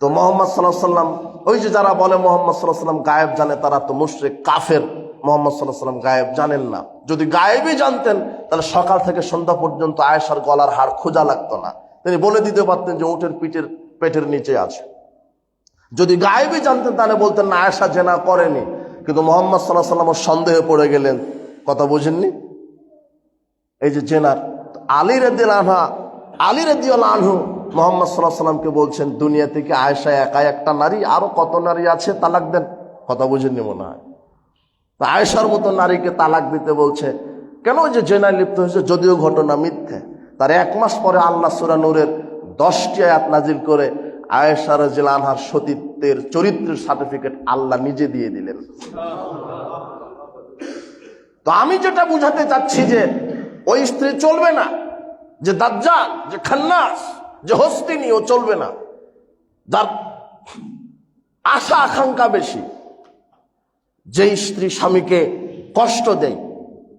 তো মুহাম্মদ সাল্লাল্লাহু আলাইহি ওয়াসাল্লাম, ওই যে যারা বলে মুহাম্মদ সাল্লাল্লাহু আলাইহি ওয়াসাল্লাম গায়েব জানে, তারা তো মুশরিক কাফের। মুহাম্মদ সাল্লাল্লাহু আলাইহি ওয়াসাল্লাম গায়েব জানেন না। যদি গায়েবই জানতেন তাহলে সকাল থেকে সন্ধ্যা পর্যন্ত আয়েশার গলার হাড় খোঁজা লাগতো না, তিনি বলে দিতে পারতেন যে উটের পেটের নিচে আছে। যদি গায়েবই জানতেন তাহলে বলতেন না আয়েশা জেনা করেনি। কিন্তু মুহাম্মদ সাল্লাল্লাহু আলাইহি ওয়াসাল্লাম সন্দেহে পড়ে গেলেন। কথা বুঝেননি? এই যে জেনার আলী রাদিয়াল্লাহু আনহু মুহাম্মদ সাল্লাল্লাহু আলাইহি ওয়াসাল্লামকে বলছেন দুনিয়া থেকে আয়েশা একাই একটা নারী, আরো কত নারী আছে, তালাক দেন। কথা বুঝেননি মনে হয়। তা আয়েশার মতো নারীকে তালাক দিতে বলছে কেন? ওই যে জেনায় লিপ্ত হয়েছে, যদিও ঘটনা মিথ্যে। তার 1 মাস পরে আল্লাহ সূরা নূরের 10টি আয়াত নাজিল করে আয়েশা রাদিয়াল্লাহু আনহার সতীত্বের চরিত্রের সার্টিফিকেট আল্লাহ নিজে দিয়ে দিলেন। তো আমি যেটা বুঝাতে চাচ্ছি যে ওই স্ত্রী চলবে না, যে দাজ্জাল, যে খান্নাস, যে হস্তিনী, ও চলবে না। যার আশা আকাঙ্ক্ষা বেশি, যেই স্ত্রী স্বামীকে কষ্ট দেয়,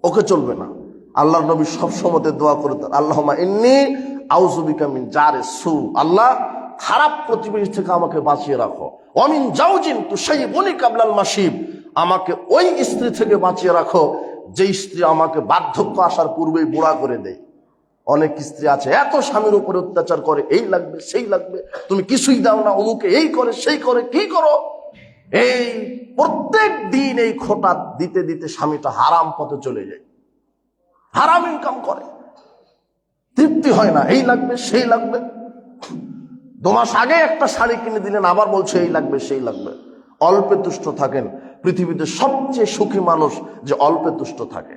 ওকে চলবে না। আল্লাহর নবী সবসময় দোয়া করতেন, আল্লাহুম্মা ইন্নী আউযু বিকা মিন জারিস সু, আল্লাহ খারাপ প্রতিবেশী থেকে আমাকে বাঁচিয়ে রাখো। ওয়া মিন জাওজিন তুসাইবুনি কাবলাল মাসিব, আমাকে ওই স্ত্রী থেকে বাঁচিয়ে রাখো যেই স্ত্রী আমাকে বার্ধক্য আসার পূর্বেই বুড়া করে দেয়। অনেক স্ত্রী আছে এত স্বামীর উপরে অত্যাচার করে, এই লাগবে সেই লাগবে, তুমি কিছুই দাও না, অমুকে এই করে সেই করে, কি করো, এই প্রত্যেক দিন এই খোটা দিতে দিতে স্বামীটা হারাম পথে চলে যায়, হারাম ইনকাম করে, তৃপ্তি হয় না, এই লাগবে সেই লাগবে। 2 মাস আগে একটা শাড়ি কিনে দিলেন, আবার বলছে এই লাগবে সেই লাগবে। অল্পে তুষ্ট থাকেন। পৃথিবীতে সবচেয়ে সুখী মানুষ যে অল্পে তুষ্ট থাকে।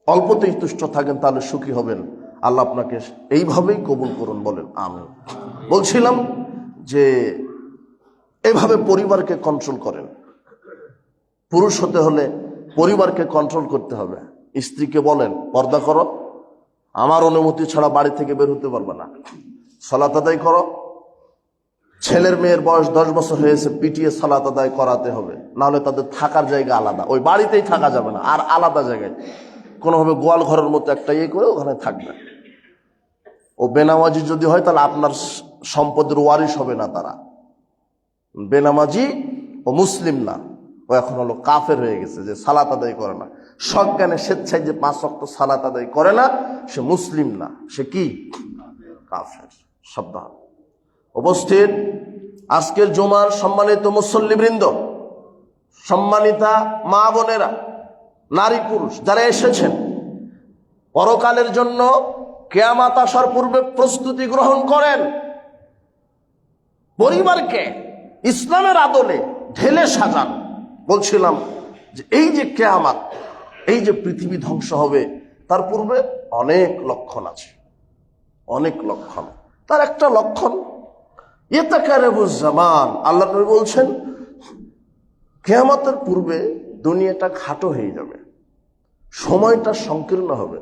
অল্পতেই তুষ্ট থাকেন, তাহলে সুখী হবেন। আল্লাহ আপনাকে এইভাবেই কবুল করুন, বলেন আমিন। বলছিলাম যে এইভাবে পরিবারকে কন্ট্রোল করেন। পুরুষ হতে হলে পরিবারকে কন্ট্রোল করতে হবে। স্ত্রীকে বলেন পর্দা করো, আমার অনুমতি ছাড়া বাড়ি থেকে বের হতে পারবে না, সালাত আদায় করো। ছেলের মেয়ের বয়স 10 বছর হয়েছে, পিটিয়ে সালাত আদায় করাতে হবে, নাহলে তাদের থাকার জায়গা আলাদা, ওই বাড়িতেই থাকা যাবে না, আর আলাদা জায়গায় কোনোভাবে গোয়াল ঘরের মতো একটা করে ওখানে থাকবে। ও বেনামাজি যদি হয় তাহলে আপনার সম্পদের ওয়ারিশ হবে না। তারা বেনামাজি ও মুসলিম না, ও এখন হলো কাফের হয়ে গেছে, যে সালাত আদায় করে না, সজ্ঞানে স্বেচ্ছায় যে 5 ওয়াক্ত সালাত আদায় করে না, সে মুসলিম না, সে কি? কাফের। সাবধান। উপস্থিত আজকের জুমার সম্মানিত মুসল্লিবৃন্দ, সম্মানিতা মা বোনেরা, নারী পুরুষ যারা এসেছেন, পরকালের জন্য কিয়ামত আসার পূর্বে প্রস্তুতি গ্রহণ করেন। পরিবারকে ইসলামের আদলে ঢেলে সাজান। বলছিলাম যে এই যে কিয়ামত, এই যে পৃথিবী ধ্বংস হবে, তার পূর্বে অনেক লক্ষণ আছে, অনেক লক্ষণ। তার একটা লক্ষণ ইয়াতাকারাবুজ জামান। আল্লাহ নবী বলছেন কিয়ামতের পূর্বে দুনিয়াটা খাটো হয়ে যাবে, সময়টা সংকীর্ণ হবে,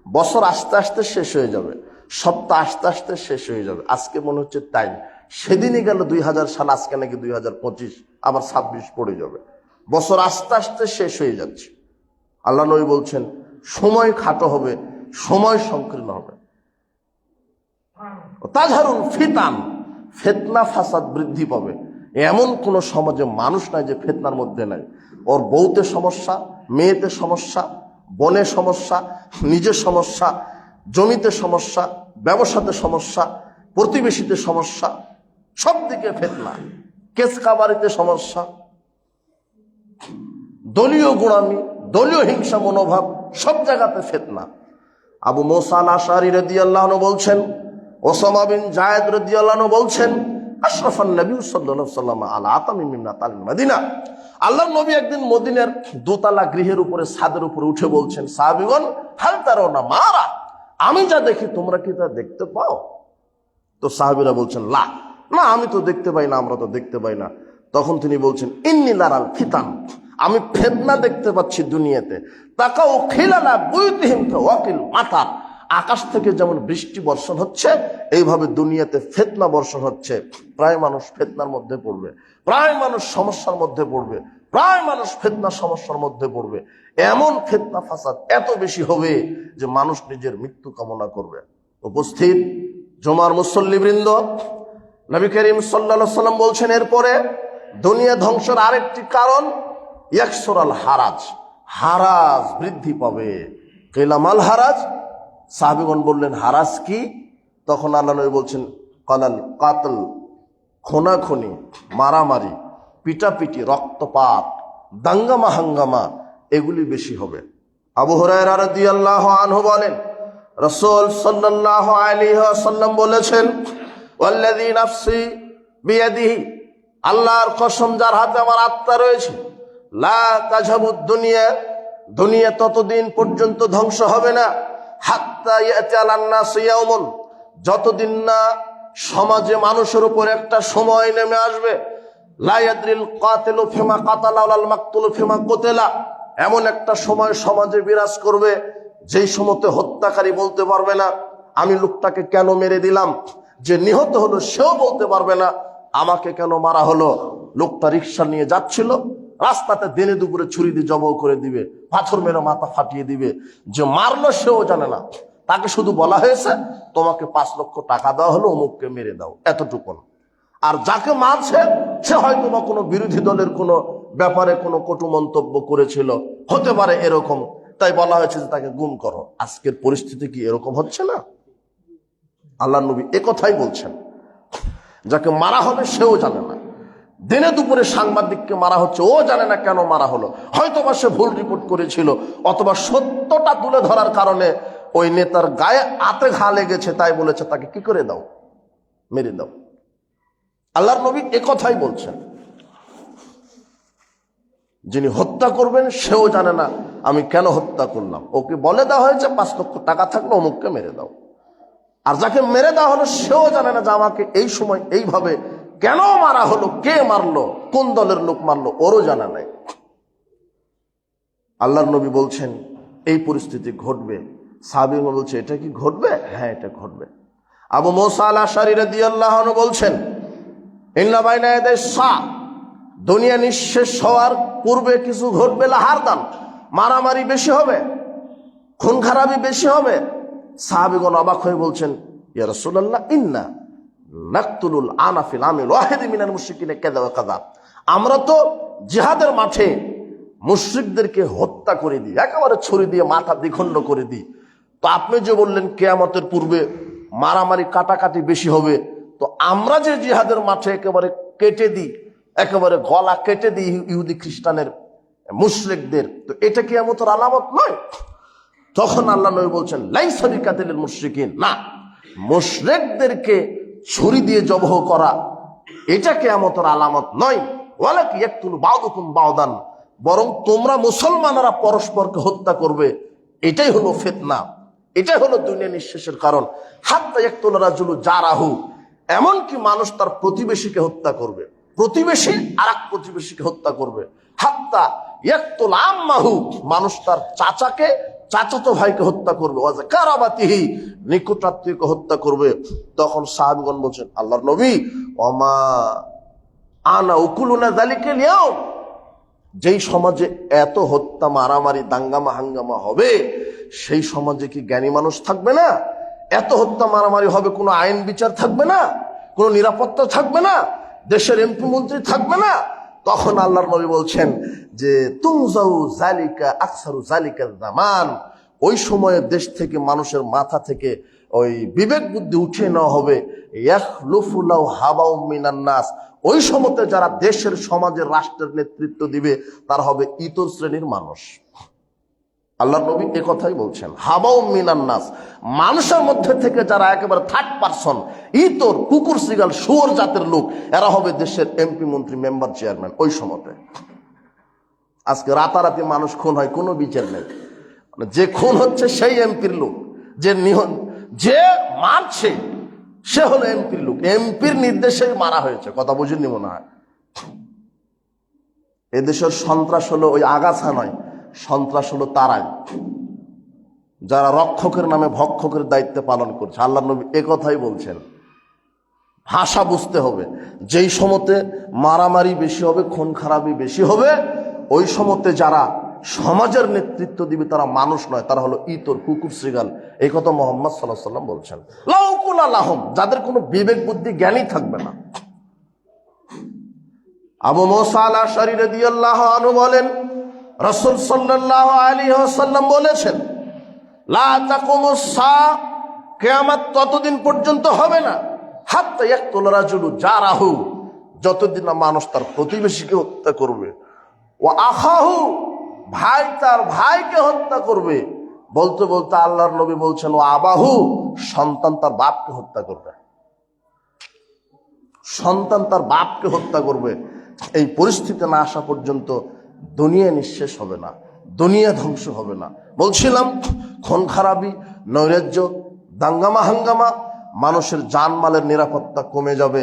বছর আস্তে আস্তে শেষ হয়ে যাবে, সপ্তাহ আস্তে আস্তে শেষ হয়ে যাবে। আজকে মনে হচ্ছে টাইম, সেদিনই গেল 2000 সাল, আজকে নাকি 2025, আবার 26 পড়ে যাবে। বছর আস্তে আস্তে শেষ হয়ে যাচ্ছে। আল্লাহ নবী বলছেন সময় খাটো হবে, সময় সংকীর্ণ হবে। তাজহারুল ফিতান, ফিতনা ফাসাদ বৃদ্ধি পাবে। এমন কোন সমাজে মানুষ নাই যে ফিতনার মধ্যে নাই। ওর বউতে সমস্যা, মেয়েতে সমস্যা, বনে সমস্যা, নিজের সমস্যা, জমিতে সমস্যা, ব্যবসাতে সমস্যা, প্রতিবেশীতে সমস্যা, সব দিকে ফিতনা। কেস কাবারিতে সমস্যা, দলীয় গোড়ামি, দলীয় হিংসা মনোভাব, সব জায়গাতে ফিতনা। আবু মুসা আল-আশআরী রাদিয়াল্লাহু আনহু বলছেন, ওসামা বিন যায়েদ রাদিয়াল্লাহু আনহু বলছেন, আশরাফান নবী সাল্লাল্লাহু আলাইহি ওয়াসাল্লাম আলা আতামি মিন নাতালিল মদিনা। আল্লাহর নবী একদিন মদিনার দোতলা গৃহের উপরে, ছাদের উপরে উঠে বলছেন, সাহাবীগণ হাল তারাউনা মারা, আমি যা দেখি তোমরা কি তা দেখতে পাও? তো সাহাবীরা বলছেন লা, না আমি তো দেখতে পাই না, আমরা তো দেখতে পাই না। তখন তিনি বলছেন ইন্নী লারাল ফিতান, আমি ফিতনা দেখতে পাচ্ছি দুনিয়াতে। তাকাও খিলালা বুয়ুতিহিম কাওয়াকিল মাতার, আকাশ থেকে যেমন বৃষ্টি বর্ষণ হচ্ছে, এইভাবে দুনিয়াতে ফিতনা বর্ষণ হচ্ছে। প্রায় মানুষ ফিতনার মধ্যে পড়বে, প্রায় মানুষ সমস্যার মধ্যে পড়বে, প্রায় মানুষ ফিতনা সমস্যার মধ্যে পড়বে। এমন ফিতনা ফাসাদ এত বেশি হবে যে মানুষ নিজের মৃত্যু কামনা করবে। উপস্থিত জুমার মুসল্লিবৃন্দ, নবী করিম সাল্লাল্লাহু আলাইহি ওয়াসাল্লাম বলছেন এরপরে দুনিয়া ধ্বংসের আরেকটি কারণ ইয়াকসুরাল হারাজ, হারাজ বৃদ্ধি পাবে। কিলামাল হারাজ, সাহাবীগণ বললেন হারাজ কি? তখন আল্লাহ নবী বলছেন কালাল কাতল, খুনাখুনি, মারামারি, পিটাপিটি, রক্তপাত, দাঙ্গামা হাঙ্গামা, এগুলি বেশি হবে। আবু হুরায়রা রাদিয়াল্লাহু আনহু বলেন রাসূল সাল্লাল্লাহু আলাইহি ওয়াসাল্লাম বলেছেন, ওয়াল্লাযী নাফসি বিয়াদিহি, আল্লাহর কসম যার হাতে আমার আত্মা রয়েছে, লা তাযহাবুদ দুনিয়া, দুনিয়া ততদিন পর্যন্ত ধ্বংস হবে না, হাত্তা ইয়াতি আলান নাস ইয়াউমুন, যতদিন না সমাজে মানুষের উপর একটা সময় নেমে আসবে, লা ইয়াদরিল কাতিলু ফিমা কাতালা ওয়াল মাকতুলু ফিমা কুতিলা, এমন একটা সময় সমাজে বিরাজ করবে যেই সময়তে হত্যাকারী বলতে পারবে না আমি লোকটাকে কেন মেরে দিলাম, যে নিহত হলো সেও বলতে পারবে না আমাকে কেন মারা হলো। লোকটা রিকশা নিয়ে যাচ্ছিল, রাস্তাতে দিনে দুপুরে ছুরি দিয়ে জবাই করে দিবে, পাথর মেরে মাথা ফাটিয়ে দিবে, যে মারলো সেও জানে না, তাকে শুধু বলা হয়েছে তোমাকে 5 লক্ষ টাকা দেওয়া হলো, অমুককে মেরে দাও, এতটুকুন। আর যাকে মারছে সে হয়তো বা কোনো বিরোধী দলের কোনো ব্যাপারে কোনো কটু মন্তব্য করেছিল, হতে পারে এরকম, তাই বলা হয়েছে যে তাকে গুম করো। আজকের পরিস্থিতি কি এরকম হচ্ছে না? আল্লাহ নবী একথাই বলছেন, যাকে মারা হবে সেও জানে না, দিনে দুপুরে সাংবাদিককে মারা হচ্ছে, ও জানে না কেন মারা হলো, হয়তোবা সে ভুল রিপোর্ট করেছিল, অথবা সত্যটা তুলে ধরার কারণে ওই নেতার গায়ে আতে ঘা লেগেছে, তাই বলেছে তাকে কি করে দাও, মেরে দাও। আল্লাহর নবী একথাই বলছেন, যিনি হত্যা করবেন সেও জানে না আমি কেন হত্যা করলাম, ওকে বলে দেওয়া হয়েছে 5 লক্ষ টাকা থাকলে অমুককে মেরে দাও। আর যাকে মেরে দেওয়া হলো সেও জানে না যে আমাকে এই সময় এইভাবে কেন মারা হলো, কে মারলো, কোন দলের লোক মারলো, ওরও জানা নাই। আল্লাহর নবী বলছেন এই পরিস্থিতি ঘটবে। সাহাবীগণ বলছে এটা কি ঘটবে? হ্যাঁ এটা ঘটবে। আবু মুসা আল-আশআরী রাদিয়াল্লাহু আনহু বলছেন ইন্না বাইনা ইয়াদাই সা, দুনিয়া নিঃশেষ হওয়ার পূর্বে কিছু ঘটবে, লাহারদান, মারামারি বেশি হবে, খুন খারাপি বেশি হবে। সাহাবীগণ অবাক হয়ে বলছেন ইয়া রাসূলুল্লাহ ইন্না নাকতুলুল আনা ফিল আমিল ওয়াহিদ মিনাল মুশরিকিন কাযা ওয়া কাযা, আমরা তো জিহাদের মাঠে মুশরিকদেরকে হত্যা করে দিই, একেবারে ছুরি দিয়ে মাথা দ্বিখণ্ড করে দিই। তো আপনি যে বললেন কিয়ামতের পূর্বে মারামারি কাটাকাটি বেশি হবে, তো আমরা যে জিহাদের মাঠে একেবারে কেটে দিই, একেবারে গলা কেটে দিই ইহুদি খ্রিস্টানের মুশরিকদের, তো এটা কিয়ামতের আলামত নয়? তখন আল্লাহ নবী বলছেন লাইসা বিকাতিলিল মুশরিকিন, না, মুশরিকদেরকে ছুরি দিয়ে জবহ করা এটা কিয়ামতের আলামত নয়। ওয়ালাকি ইয়াকতুলু বাউদুকুম বাউদান, বরং তোমরা মুসলমানরা পরস্পরকে হত্যা করবে, এটাই হলো ফিতনা, এটাই হলো দুনিয়া নিঃশেষের কারণ। হাত্তা ইয়াকতুল রাজুলু জারাহু, এমনকি মানুষ তার প্রতিবেশীকে হত্যা করবে, প্রতিবেশী আরেক প্রতিবেশীকে হত্যা করবে। হাত্তা ইয়াকতুল আম্মাহু, মানুষ তার চাচাকে, চাচাতো ভাইকে হত্যা করবে। ওয়াজা কারাবাতিহি, নিকটাত্মীয়কে হত্যা করবে। তখন সাহাবীগণ বলছেন, আল্লাহর নবী, ওমা আনা উকুলুনা যালিকাল ইয়াউম, যেই সমাজে এত হত্যা, মারামারি, দাঙ্গামা হাঙ্গামা হবে, সেই সমাজে কি জ্ঞানী মানুষ থাকবে না? এত হত্যা মারামারি হবে, কোনো আইন বিচার থাকবে না, কোনো নিরাপত্তা থাকবে না, দেশের এমপি মন্ত্রী থাকবে না। তখন আল্লাহর নবী বলছেন যে তুমজাউ জালিকা আকসারু জালিকা জামান, ওই সময়ে দেশ থেকে, মানুষের মাথা থেকে ওই বিবেক বুদ্ধি উঠিয়ে নেওয়া হবে। ইয়াখলুফু লাহু হাবাউ মিনান নাস, ওই সময়তে যারা দেশের, সমাজের, রাষ্ট্রের নেতৃত্ব দিবে তারা হবে ইতর শ্রেণীর মানুষ। আল্লাহর নবী এ কথাই বলছেন, হাবাউ মিনান নাস, মানুষের মধ্যে থেকে যারা একেবারে থার্ড পারসন, ইতর, কুকুর, সিগাল, শুয়োর জাতের লোক, এরা হবে দেশের এমপি মন্ত্রী, মেম্বার, চেয়ারম্যান ওই সময়তে। আজকে রাতারাতি মানুষ খুন হয়, কোনো বিচার নেই, যে খুন হচ্ছে সেই এমপির লোক, যে মারছে সে হলো এমপির লোক, এমপির নির্দেশেই মারা হয়েছে। কথা বুঝেননি মনে হয়? এদেশের সন্ত্রাস হলো ওই আগাছা নয়, সন্ত্রাস হলো তারাই যারা রক্ষকের নামে ভক্ষকের দায়িত্ব পালন করছে। আল্লাহর নবী এ কথাই বলছেন। ভাষা বুঝতে হবে, যেই সময়তে মারামারি বেশি হবে, খুন খারাপি বেশি হবে, ওই সময়তে যারা সমাজের নেতৃত্ব দিবে তারা মানুষ নয়, তারা হলো ইতর, কুকুর, শ্রীগাল। এই কথা মুহাম্মদ সাল্লাল্লাহু আলাইহি ওয়াসাল্লাম বলছেন। লাউকুলা লাহুম, যাদের কোনো বিবেক বুদ্ধি জ্ঞানই থাকবে না। আবু মুসা আল-আশআরী রাদিয়াল্লাহু আনহু বলেন, রাসূল সাল্লাল্লাহু আলাইহি ওয়াসাল্লাম বলেছেন, লা তাকুমুস সাআ, কিয়ামত ততদিন পর্যন্ত হবে না, হাত্তা ইয়াকতুল রাজুলু জারাহু, যতদিন না মানুষ তার প্রতিবেশীকে হত্যা করবে, ওয়া আখাহু, ভাই তার ভাইকে হত্যা করবে। বলতে বলতে আল্লাহর নবী বলছেন, ও আবাহু, সন্তান তার বাপকে হত্যা করবে, সন্তান তার বাপকে হত্যা করবে। এই পরিস্থিতি না আসা পর্যন্ত দুনিয়া নিঃশেষ হবে না, দুনিয়া ধ্বংস হবে না। বলছিলাম, খুন খারাপি, নৈরাজ্য, দাঙ্গামা হাঙ্গামা, মানুষের জানমালের নিরাপত্তা কমে যাবে,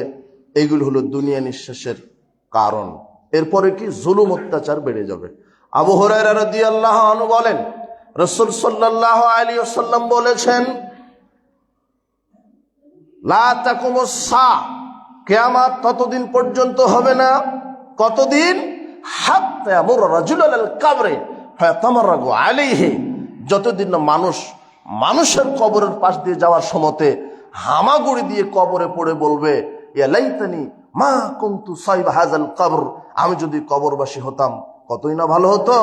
এইগুলো হলো দুনিয়া নিঃশেষের কারণ। এরপরে কি? জুলুম, অত্যাচার বেড়ে যাবে। আবু হুরায়রা রাদিয়াল্লাহু আনহু বলেন, রাসূল সাল্লাল্লাহু আলাইহি ওয়াসাল্লাম বলেছেন, লা তাকুমুস সা, কিয়ামত ততদিন পর্যন্ত হবে না। কতদিন? হাত্তা ইয়ামুর রাজুলুন আল কবরে ফায়াতামাররাগু আলাইহি, যতদিন না মানুষের কবরের পাশ দিয়ে যাওয়ার সময়তে হামাগুড়ি দিয়ে কবরে পড়ে বলবে, ইয়া লাইতানি মা কুনতু সাইবা হাযাল কবর, আমি যদি কবরবাসী হতাম কতই না ভালো হতো।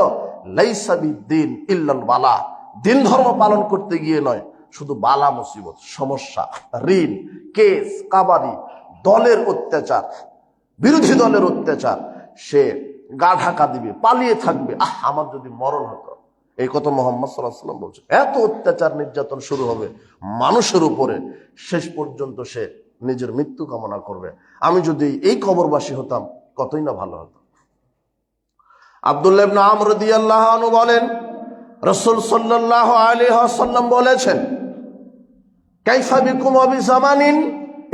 লাইসা বিদ্দিন ইল্লাল বালা, দিন ধর্ম পালন করতে গিয়ে নয়, শুধু বালা মুসিবত, সমস্যা, ঋণ, কেস, কাবারি, দলের অত্যাচার, বিরোধী দলের অত্যাচার, সে গা ঢাকা দিবে, পালিয়ে থাকবে। আমার যদি মরণ হতো। এই কথা মুহাম্মদ সাল্লাল্লাহু আলাইহি ওয়াসাল্লাম বলছে। এত অত্যাচার, নির্যাতন শুরু হবে মানুষের উপরে, শেষ পর্যন্ত সে নিজের মৃত্যু কামনা করবে। আমি যদি এই কবরবাসী হতাম কতই না ভালো হতো। আব্দুল্লাহ ইবনে আমর রাদিয়াল্লাহু আনহু বলেন, রাসূল সাল্লাল্লাহু আলাইহি ওয়াসাল্লাম বলেছেন, কাইফা বিকুম ওয়া বিজামানিন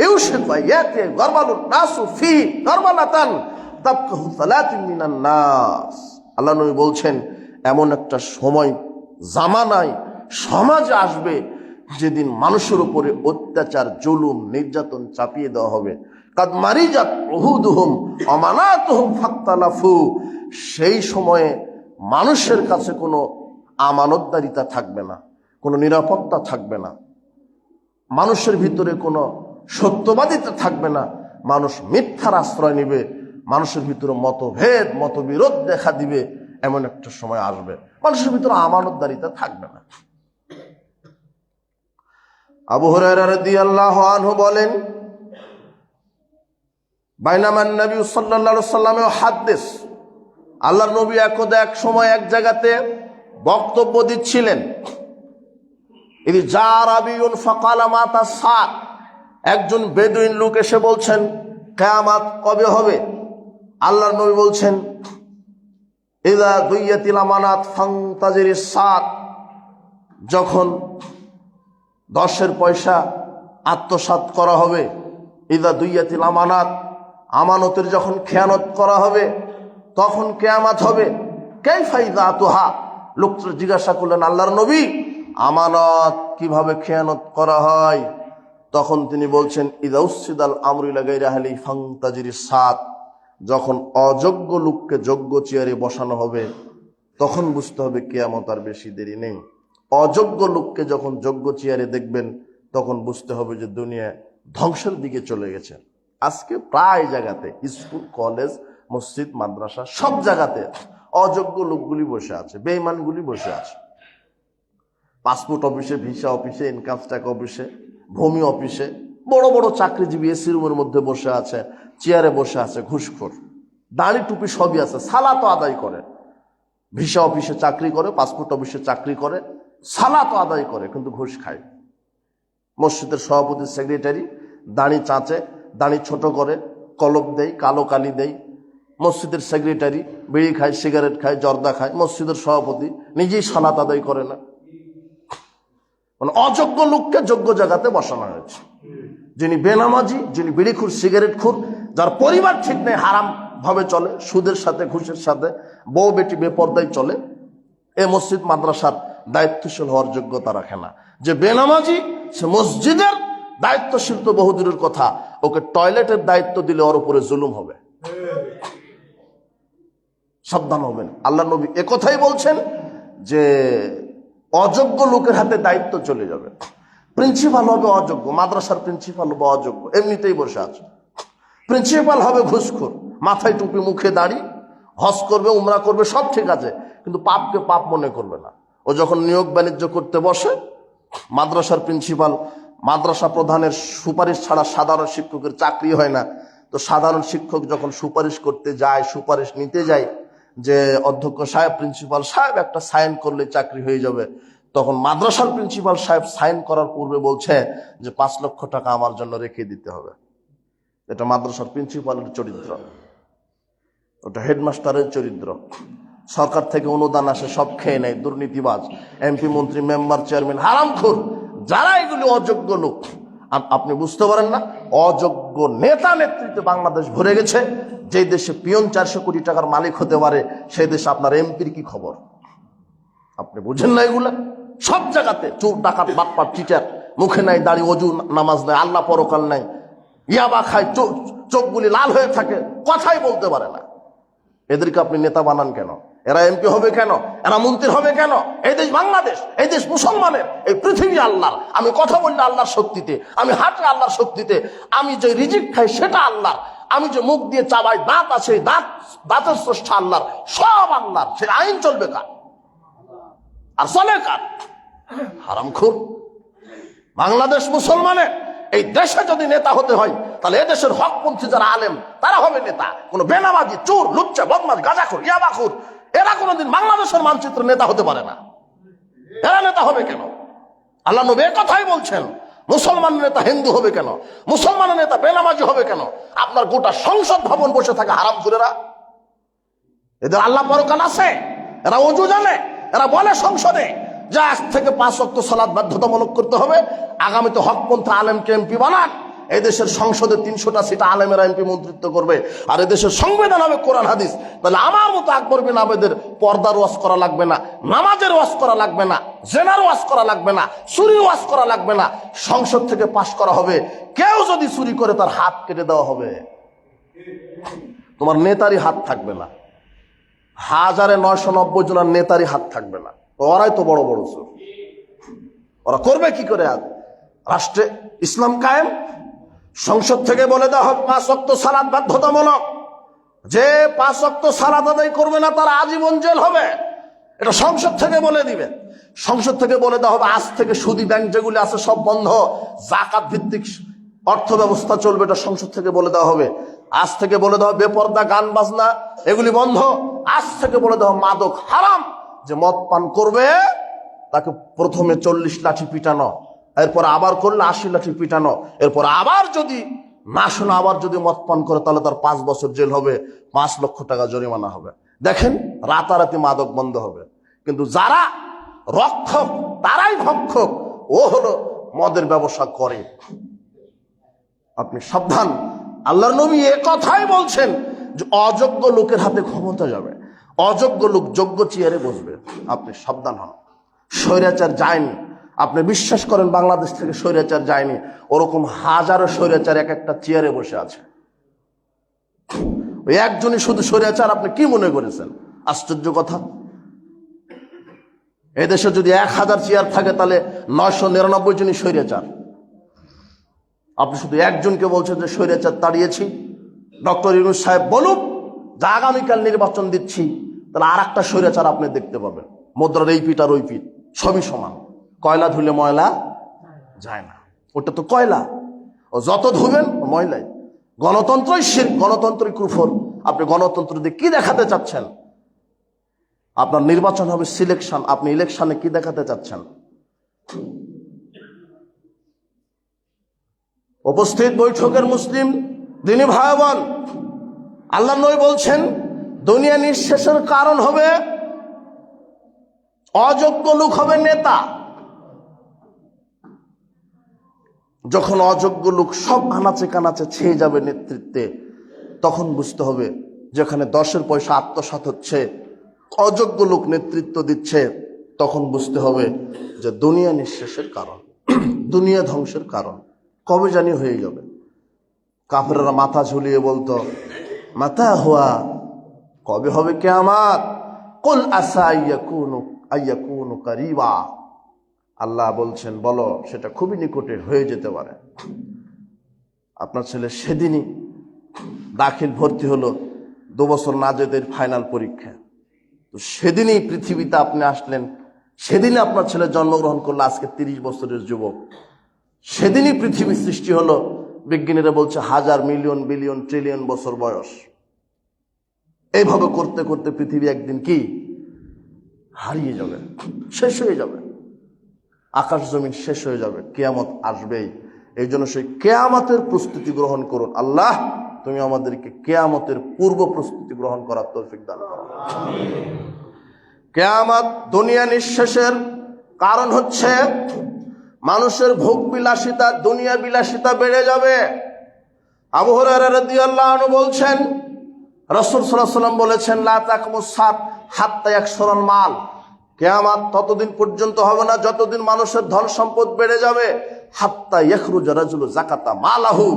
ইউশিকু ইয়াতি গারবালুন নাসু ফি গারবালাতান তাবকাহু সালাতিন মিনান নাস। আল্লাহ নবী বলছেন, এমন একটা সময়, জামানায়, সমাজে আসবে যেদিন মানুষের উপরে অত্যাচার, জুলুম, নির্যাতন চাপিয়ে দেওয়া হবে। কাদ মারিজাত উহুদুহুম ওয়া মানাতুহুম ফাক্তালাফু, সেই সময়ে মানুষের কাছে কোনো আমানতদারিতা থাকবে না, কোনো নিরাপত্তা থাকবে না, মানুষের ভিতরে কোনো সত্যবাদিতা থাকবে না, মানুষ মিথ্যার আশ্রয় নিবে, মানুষের ভিতরে মতভেদ, মতবিরোধ দেখা দিবে। এমন একটা সময় আসবে মানুষের ভিতরে আমানতদারিতা থাকবে না। আবু হুরায়রা রাদিয়াল্লাহু আনহু বলেন, বাইনামান নবী সাল্লাল্লাহু আলাইহি ওয়াসাল্লাম হাদিস, আল্লাহর নবী একদা এক সময় এক জায়গাতে বক্তব্য দিচ্ছিলেন। ইদি জারাবিউন ফাকালা মাতা সা, একজন বেদুইন লোক এসে বলছেন, কিয়ামত কবে হবে? আল্লাহর নবী বলছেন, ইযা দুইয়াতিল আমানাত ফান্তাজিরিস সাআত, যখন 10 পয়সা আত্মসাৎ করা হবে, ইযা দুইয়াতিল আমানাত, আমানতের যখন খেয়ানত করা হবে, তখন কিয়ামত হবে। কাইফা ইযাতুহা, লোকটা জিজ্ঞাসা করলেন, আল্লাহর নবী, আমানত কিভাবে খেয়ানত করা হয়? তখন তিনি বলছেন, ইযা উসিদাল আমরু ইলা গায়রি আহলি ফান্তাজিরিস সাআত, যখন অযোগ্য লোককে যোগ্য চেয়ারে বসানো হবে, তখন বুঝতে হবে কিয়ামত আর বেশি দেরি নেই। অযোগ্য লোককে যখন যোগ্য চেয়ারে দেখবেন, তখন বুঝতে হবে যে দুনিয়া ধ্বংসের দিকে চলে গেছে। আজকে প্রায় জায়গাতে, স্কুল, কলেজ, মসজিদ, মাদ্রাসা, সব জায়গাতে অযোগ্য লোকগুলি বসে আছে, বেঈমানগুলি বসে আছে। পাসপোর্ট অফিসে, ভিসা অফিসে, ইনকাম ট্যাক্স অফিসে, ভূমি অফিসে, বড় বড় চাকরিজীবী এসি রুমের মধ্যে বসে আছে, চেয়ারে বসে আছে ঘুষখোর, দাড়ি টুপি সবই আছে, সালাতও আদায় করে, ভিসা অফিসে চাকরি করে, পাসপোর্ট অফিসে চাকরি করে, সালাতও আদায় করে, কিন্তু ঘুষ খায়। মসজিদের সভাপতি, সেক্রেটারি দাড়ি চাঁচে, দাড়ি ছোট করে, কলব দেয়, কালো কালি দেয়। মসজিদের সেক্রেটারি বিড়ি খায়, সিগারেট খায়, জর্দা খায়। মসজিদের সভাপতি নিজেই সালাত আদায় করে না। মানে অযোগ্য লোককে যোগ্য জায়গাতে বসানো হয়েছে। যিনি বেনামাজি, যিনি বিড়িখুর, সিগারেটখুর, যার পরিবার ঠিক নেই, হারাম ভাবে চলে, সুদের সাথে, ঘুষের সাথে, বউ বেটি বেপর্দায় চলে, এ মসজিদ মাদ্রাসার দায়িত্বশীল হওয়ার যোগ্যতা রাখে না। যে বেনামাজি, সে মসজিদের দায়িত্বশীল তো বহুদূরের কথা, ওকে টয়লেটের দায়িত্ব দিলে ওর উপরে জুলুম হবে। সাবধান হবেন। আল্লাহ নবী একথাই বলছেন যে অযোগ্য লোকের হাতে দায়িত্ব চলে যাবে। প্রিন্সিপাল হবে অযোগ্য, মাদ্রাসার প্রিন্সিপাল হবে অযোগ্য, এমনিতেই বসে আছে। প্রিন্সিপাল হবে ঘুষখোর, মাথায় টুপি, মুখে দাড়ি, হজ করবে, উমরা করবে, সব ঠিক আছে, কিন্তু পাপকে পাপ মনে করবে না। ও যখন নিয়োগ বাণিজ্য করতে বসে, মাদ্রাসার প্রিন্সিপাল, মাদ্রাসা প্রধানের সুপারিশ ছাড়া সাধারণ শিক্ষকের চাকরি হয় না। তো সাধারণ শিক্ষক যখন সুপারিশ করতে যায়, সুপারিশ নিতে যায়, যে অধ্যক্ষ সাহেব, প্রিন্সিপাল সাহেব একটা সাইন করলে চাকরি হয়ে যাবে, তখন মাদ্রাসার প্রিন্সিপাল সাহেব সাইন করার পূর্বে বলছে যে 5 লক্ষ টাকা আমার জন্য রেখে দিতে হবে। এটা মাদ্রাসার প্রিন্সিপালের চরিত্র, ওটা হেডমাস্টারের চরিত্র। সরকার থেকে অনুদান আসে, সব খেয়ে নেয়, দুর্নীতিবাজ, এমপি, মন্ত্রী, মেম্বার, চেয়ারম্যান, হারামখোর, যারা এগুলি অযোগ্য লোক। আপনি বুঝতে পারেন না, অযোগ্য নেতা নেতৃত্বে বাংলাদেশ ভরে গেছে। যে দেশে পিয়ন 400 কোটি টাকার মালিক হতে পারে, সেই দেশে আপনার এমপির কি খবর? আপনি বুঝেন না এগুলা? সব জায়গাতে চোর, ডাকাত, বাটপার, চিটার, মুখে নাই দাড়ি, অজু নামাজ নাই, আল্লাহ পরকাল নাই, ইয়াবা খায়, চোখগুলি লাল হয়ে থাকে, কথাই বলতে পারে না। এদেরকে আপনি নেতা বানান কেন? এরা এমপি হবে কেন? এরা মন্ত্রী হবে কেন? এই দেশ বাংলাদেশ, এই দেশ মুসলমানের, এই পৃথিবী আল্লাহর। আমি কথা বললে আল্লাহর শক্তিতে, আমি হাঁটলে আল্লাহর শক্তিতে, আমি যে রিজিক খাই সেটা আল্লাহর, আমি যে মুখ দিয়ে চাবাই, দাঁত আছে, দাঁতের স্রষ্টা আল্লাহর, সব আল্লাহর। সে আইন চলবে কার? আর চলে কার? হারামখোর। বাংলাদেশ মুসলমানের, এই দেশে যদি নেতা হতে হয়, তাহলে এদেশের হকপন্থী যারা আলেম, তারা হবে নেতা। কোন বেনামাজি, চোর, লুচ্চা, বদমাশ, গাঁজাখোর, ইয়াবাখোর, এরা কোনোদিন বাংলাদেশের মানচিত্র নেতা হতে পারে না। এরা নেতা হবে কেন? আল্লাহ নবী কথাই বলছেন, মুসলমানের নেতা হিন্দু হবে কেন? মুসলমানের নেতা বেনামাজি হবে কেন? আপনার গোটা সংসদ ভবন বসে থাকে হারামখোরেরা। এদের আল্লাহ পরকাল আছে, এরা ওযু জানে, এরা বলে সংসদে যে আজ থেকে 5 ওয়াক্ত সালাত বাধ্যতামূলক করতে হবে, আগামীতে হকপন্থী আলেমকে এমপি বানান। এই দেশের সংসদে 300টা সিট আলেমেরা এমপি মন্ত্রিত্ব করবে, আর এদেশের সংবিধান হবে কোরআন হাদিস। তাহলে আমার মতো আকবর বিন আবেদের পর্দার ওয়াজ করা লাগবে না, নামাজের ওয়াজ করা লাগবে না, জেনার ওয়াজ করা লাগবে না, চুরির ওয়াজ করা লাগবে না। সংসদ থেকে পাশ করা হবে, কেউ যদি চুরি করে তার হাত কেটে দেওয়া হবে। তোমার নেতারই হাত থাকবে না, 1990 জনের নেতারই হাত থাকবে না। ওরাই তো বড় বড় চোর। ওরা করবে কি করে? আজ রাষ্ট্রে ইসলাম কায়েম, সংসদ থেকে বলে দেওয়া হবে 5 ওয়াক্ত সালাত বাধ্যতামূলক। যে 5 ওয়াক্ত সালাত আদায় করবে না তার আজীবন জেল হবে, এটা সংসদ থেকে বলে দিবে। সংসদ থেকে বলে দেওয়া হবে আজ থেকে সুদী ব্যাংক যেগুলি আছে সব বন্ধ, জাকাত ভিত্তিক অর্থ ব্যবস্থা চলবে, এটা সংসদ থেকে বলে দেওয়া হবে। আজ থেকে বলে দেওয়া বেপর্দা, গান বাজনা এগুলি বন্ধ। আজ থেকে বলে দেওয়া মাদক হারাম, যে মদ পান করবে তাকে প্রথমে 40 লাঠি পিটানো, এরপর আবার করলে 80 লাঠি পিটানো, এরপর আবার যদি না শুনে আবার যদি মদ পান করে তাহলে তার 5 বছর জেল হবে, 5 লক্ষ টাকা জরিমানা হবে। দেখেন, রাতারাতি মাদক বন্ধ হবে। কিন্তু যারা রক্ষক তারাই ভক্ষক, ও হলো মদের ব্যবসা করে। আপনি সাবধান। আল্লাহর নবী এ কথাই বলছেন যে অযোগ্য লোকের হাতে ক্ষমতা যাবে, অযোগ্য লোক যোগ্য চেয়ারে বসবে। আপনি সাবধান হন। স্বৈরাচার যায়নি, আপনি বিশ্বাস করেন বাংলাদেশ থেকে স্বৈরাচার যায়নি, ওরকম হাজারো স্বৈরাচার এক একটা চেয়ারে বসে আছে। ওই একজনই শুধু স্বৈরাচার আপনি কি মনে করেছেন? আশ্চর্য কথা। এদেশে যদি 1000 চেয়ার থাকে তাহলে 999 জনই স্বৈরাচার। আপনি শুধু একজনকে বলছেন যে স্বৈরাচার তাড়িয়েছি। ডক্টর ইউনূস সাহেব বলুক যে আগামীকাল নির্বাচন দিচ্ছি, তাহলে আর একটা স্বৈরাচার আপনি দেখতে পাবেন। মুদ্রার এই পিঠ আর ওই পিঠ সবই সমান। কয়লা ধুলে ময়লা যায় না, ওটা তো কয়লা, ও যত ধুবেন ময়লাই। গণতন্ত্রই শিরক, গণতন্ত্রই কুফর। আপনি গণতন্ত্র দিয়ে কি দেখাতে চাচ্ছেন? আপনার নির্বাচন হবে সিলেকশন, আপনি ইলেকশনে কি দেখাতে চাচ্ছেন? উপস্থিত বৈঠকের মুসলিম দিনী ভাই বোন, আল্লাহ নবী বলছেন দুনিয়া নিঃশেষের কারণ হবে অযোগ্য লোক হবে নেতা। যখন অযোগ্য লোক সব আনাচে কানাচে ছেয়ে যাবে নেতৃত্বে, তখন বুঝতে হবে যেখানে 10-এর পয়সা আত্মসাৎ হচ্ছে, অযোগ্য লোক নেতৃত্ব দিচ্ছে, তখন বুঝতে হবে যে দুনিয়া নিঃশেষের কারণ, দুনিয়া ধ্বংসের কারণ কবে জানি হয়ে যাবে। কাফেররা মাথা ঝুলিয়ে বলতো মাতা হুয়া, কবে হবে কিয়ামত? কুল আসা আইয়াকুনু কারিবা। আল্লাহ বলছেন বলো সেটা খুবই নিকটে হয়ে যেতে পারে। আপনার ছেলে সেদিনই দাখিল ভর্তি হলো, 2 বছর না যেতে ফাইনাল পরীক্ষা, তো সেদিনই পৃথিবীতে আপনি আসলেন, সেদিনই আপনার ছেলে জন্মগ্রহণ করলো, আজকে 30 বছরের যুবক। সেদিনই পৃথিবী সৃষ্টি হলো, বিজ্ঞানীরা বলছে 1000 মিলিয়ন বিলিয়ন ট্রিলিয়ন বছর বয়স। এইভাবে করতে করতে পৃথিবী একদিন কি হারিয়ে যাবে, শেষ হয়ে যাবে, আকাশ জমিন শেষ হয়ে যাবে, কিয়ামত আসবেই। এই জন্য সেই কিয়ামতের প্রস্তুতি গ্রহণ করুন। আল্লাহ তুমি আমাদেরকে কিয়ামতের পূর্ব প্রস্তুতি গ্রহণ করার তৌফিক দান করো। কিয়ামত দুনিয়া নিঃশেষের কারণ হচ্ছে মানুষের ভোগ বিলাসিতা, দুনিয়া বিলাসিতা বেড়ে যাবে। আবু হুরায়রা রাদিয়াল্লাহু আনহু বলছেন রাসূল সাল্লাল্লাহু আলাইহি ওয়াসাল্লাম বলেছেন লা তাকুমুস সাত হাত্তা ইয়াকসুরাল মাল, কিয়ামত ততদিন পর্যন্ত হবে না যতদিন মানুষের ধন সম্পদ বেড়ে যাবে। হাত্তা ইয়াখরুজা রাজুলু যাকাতা মালাহু,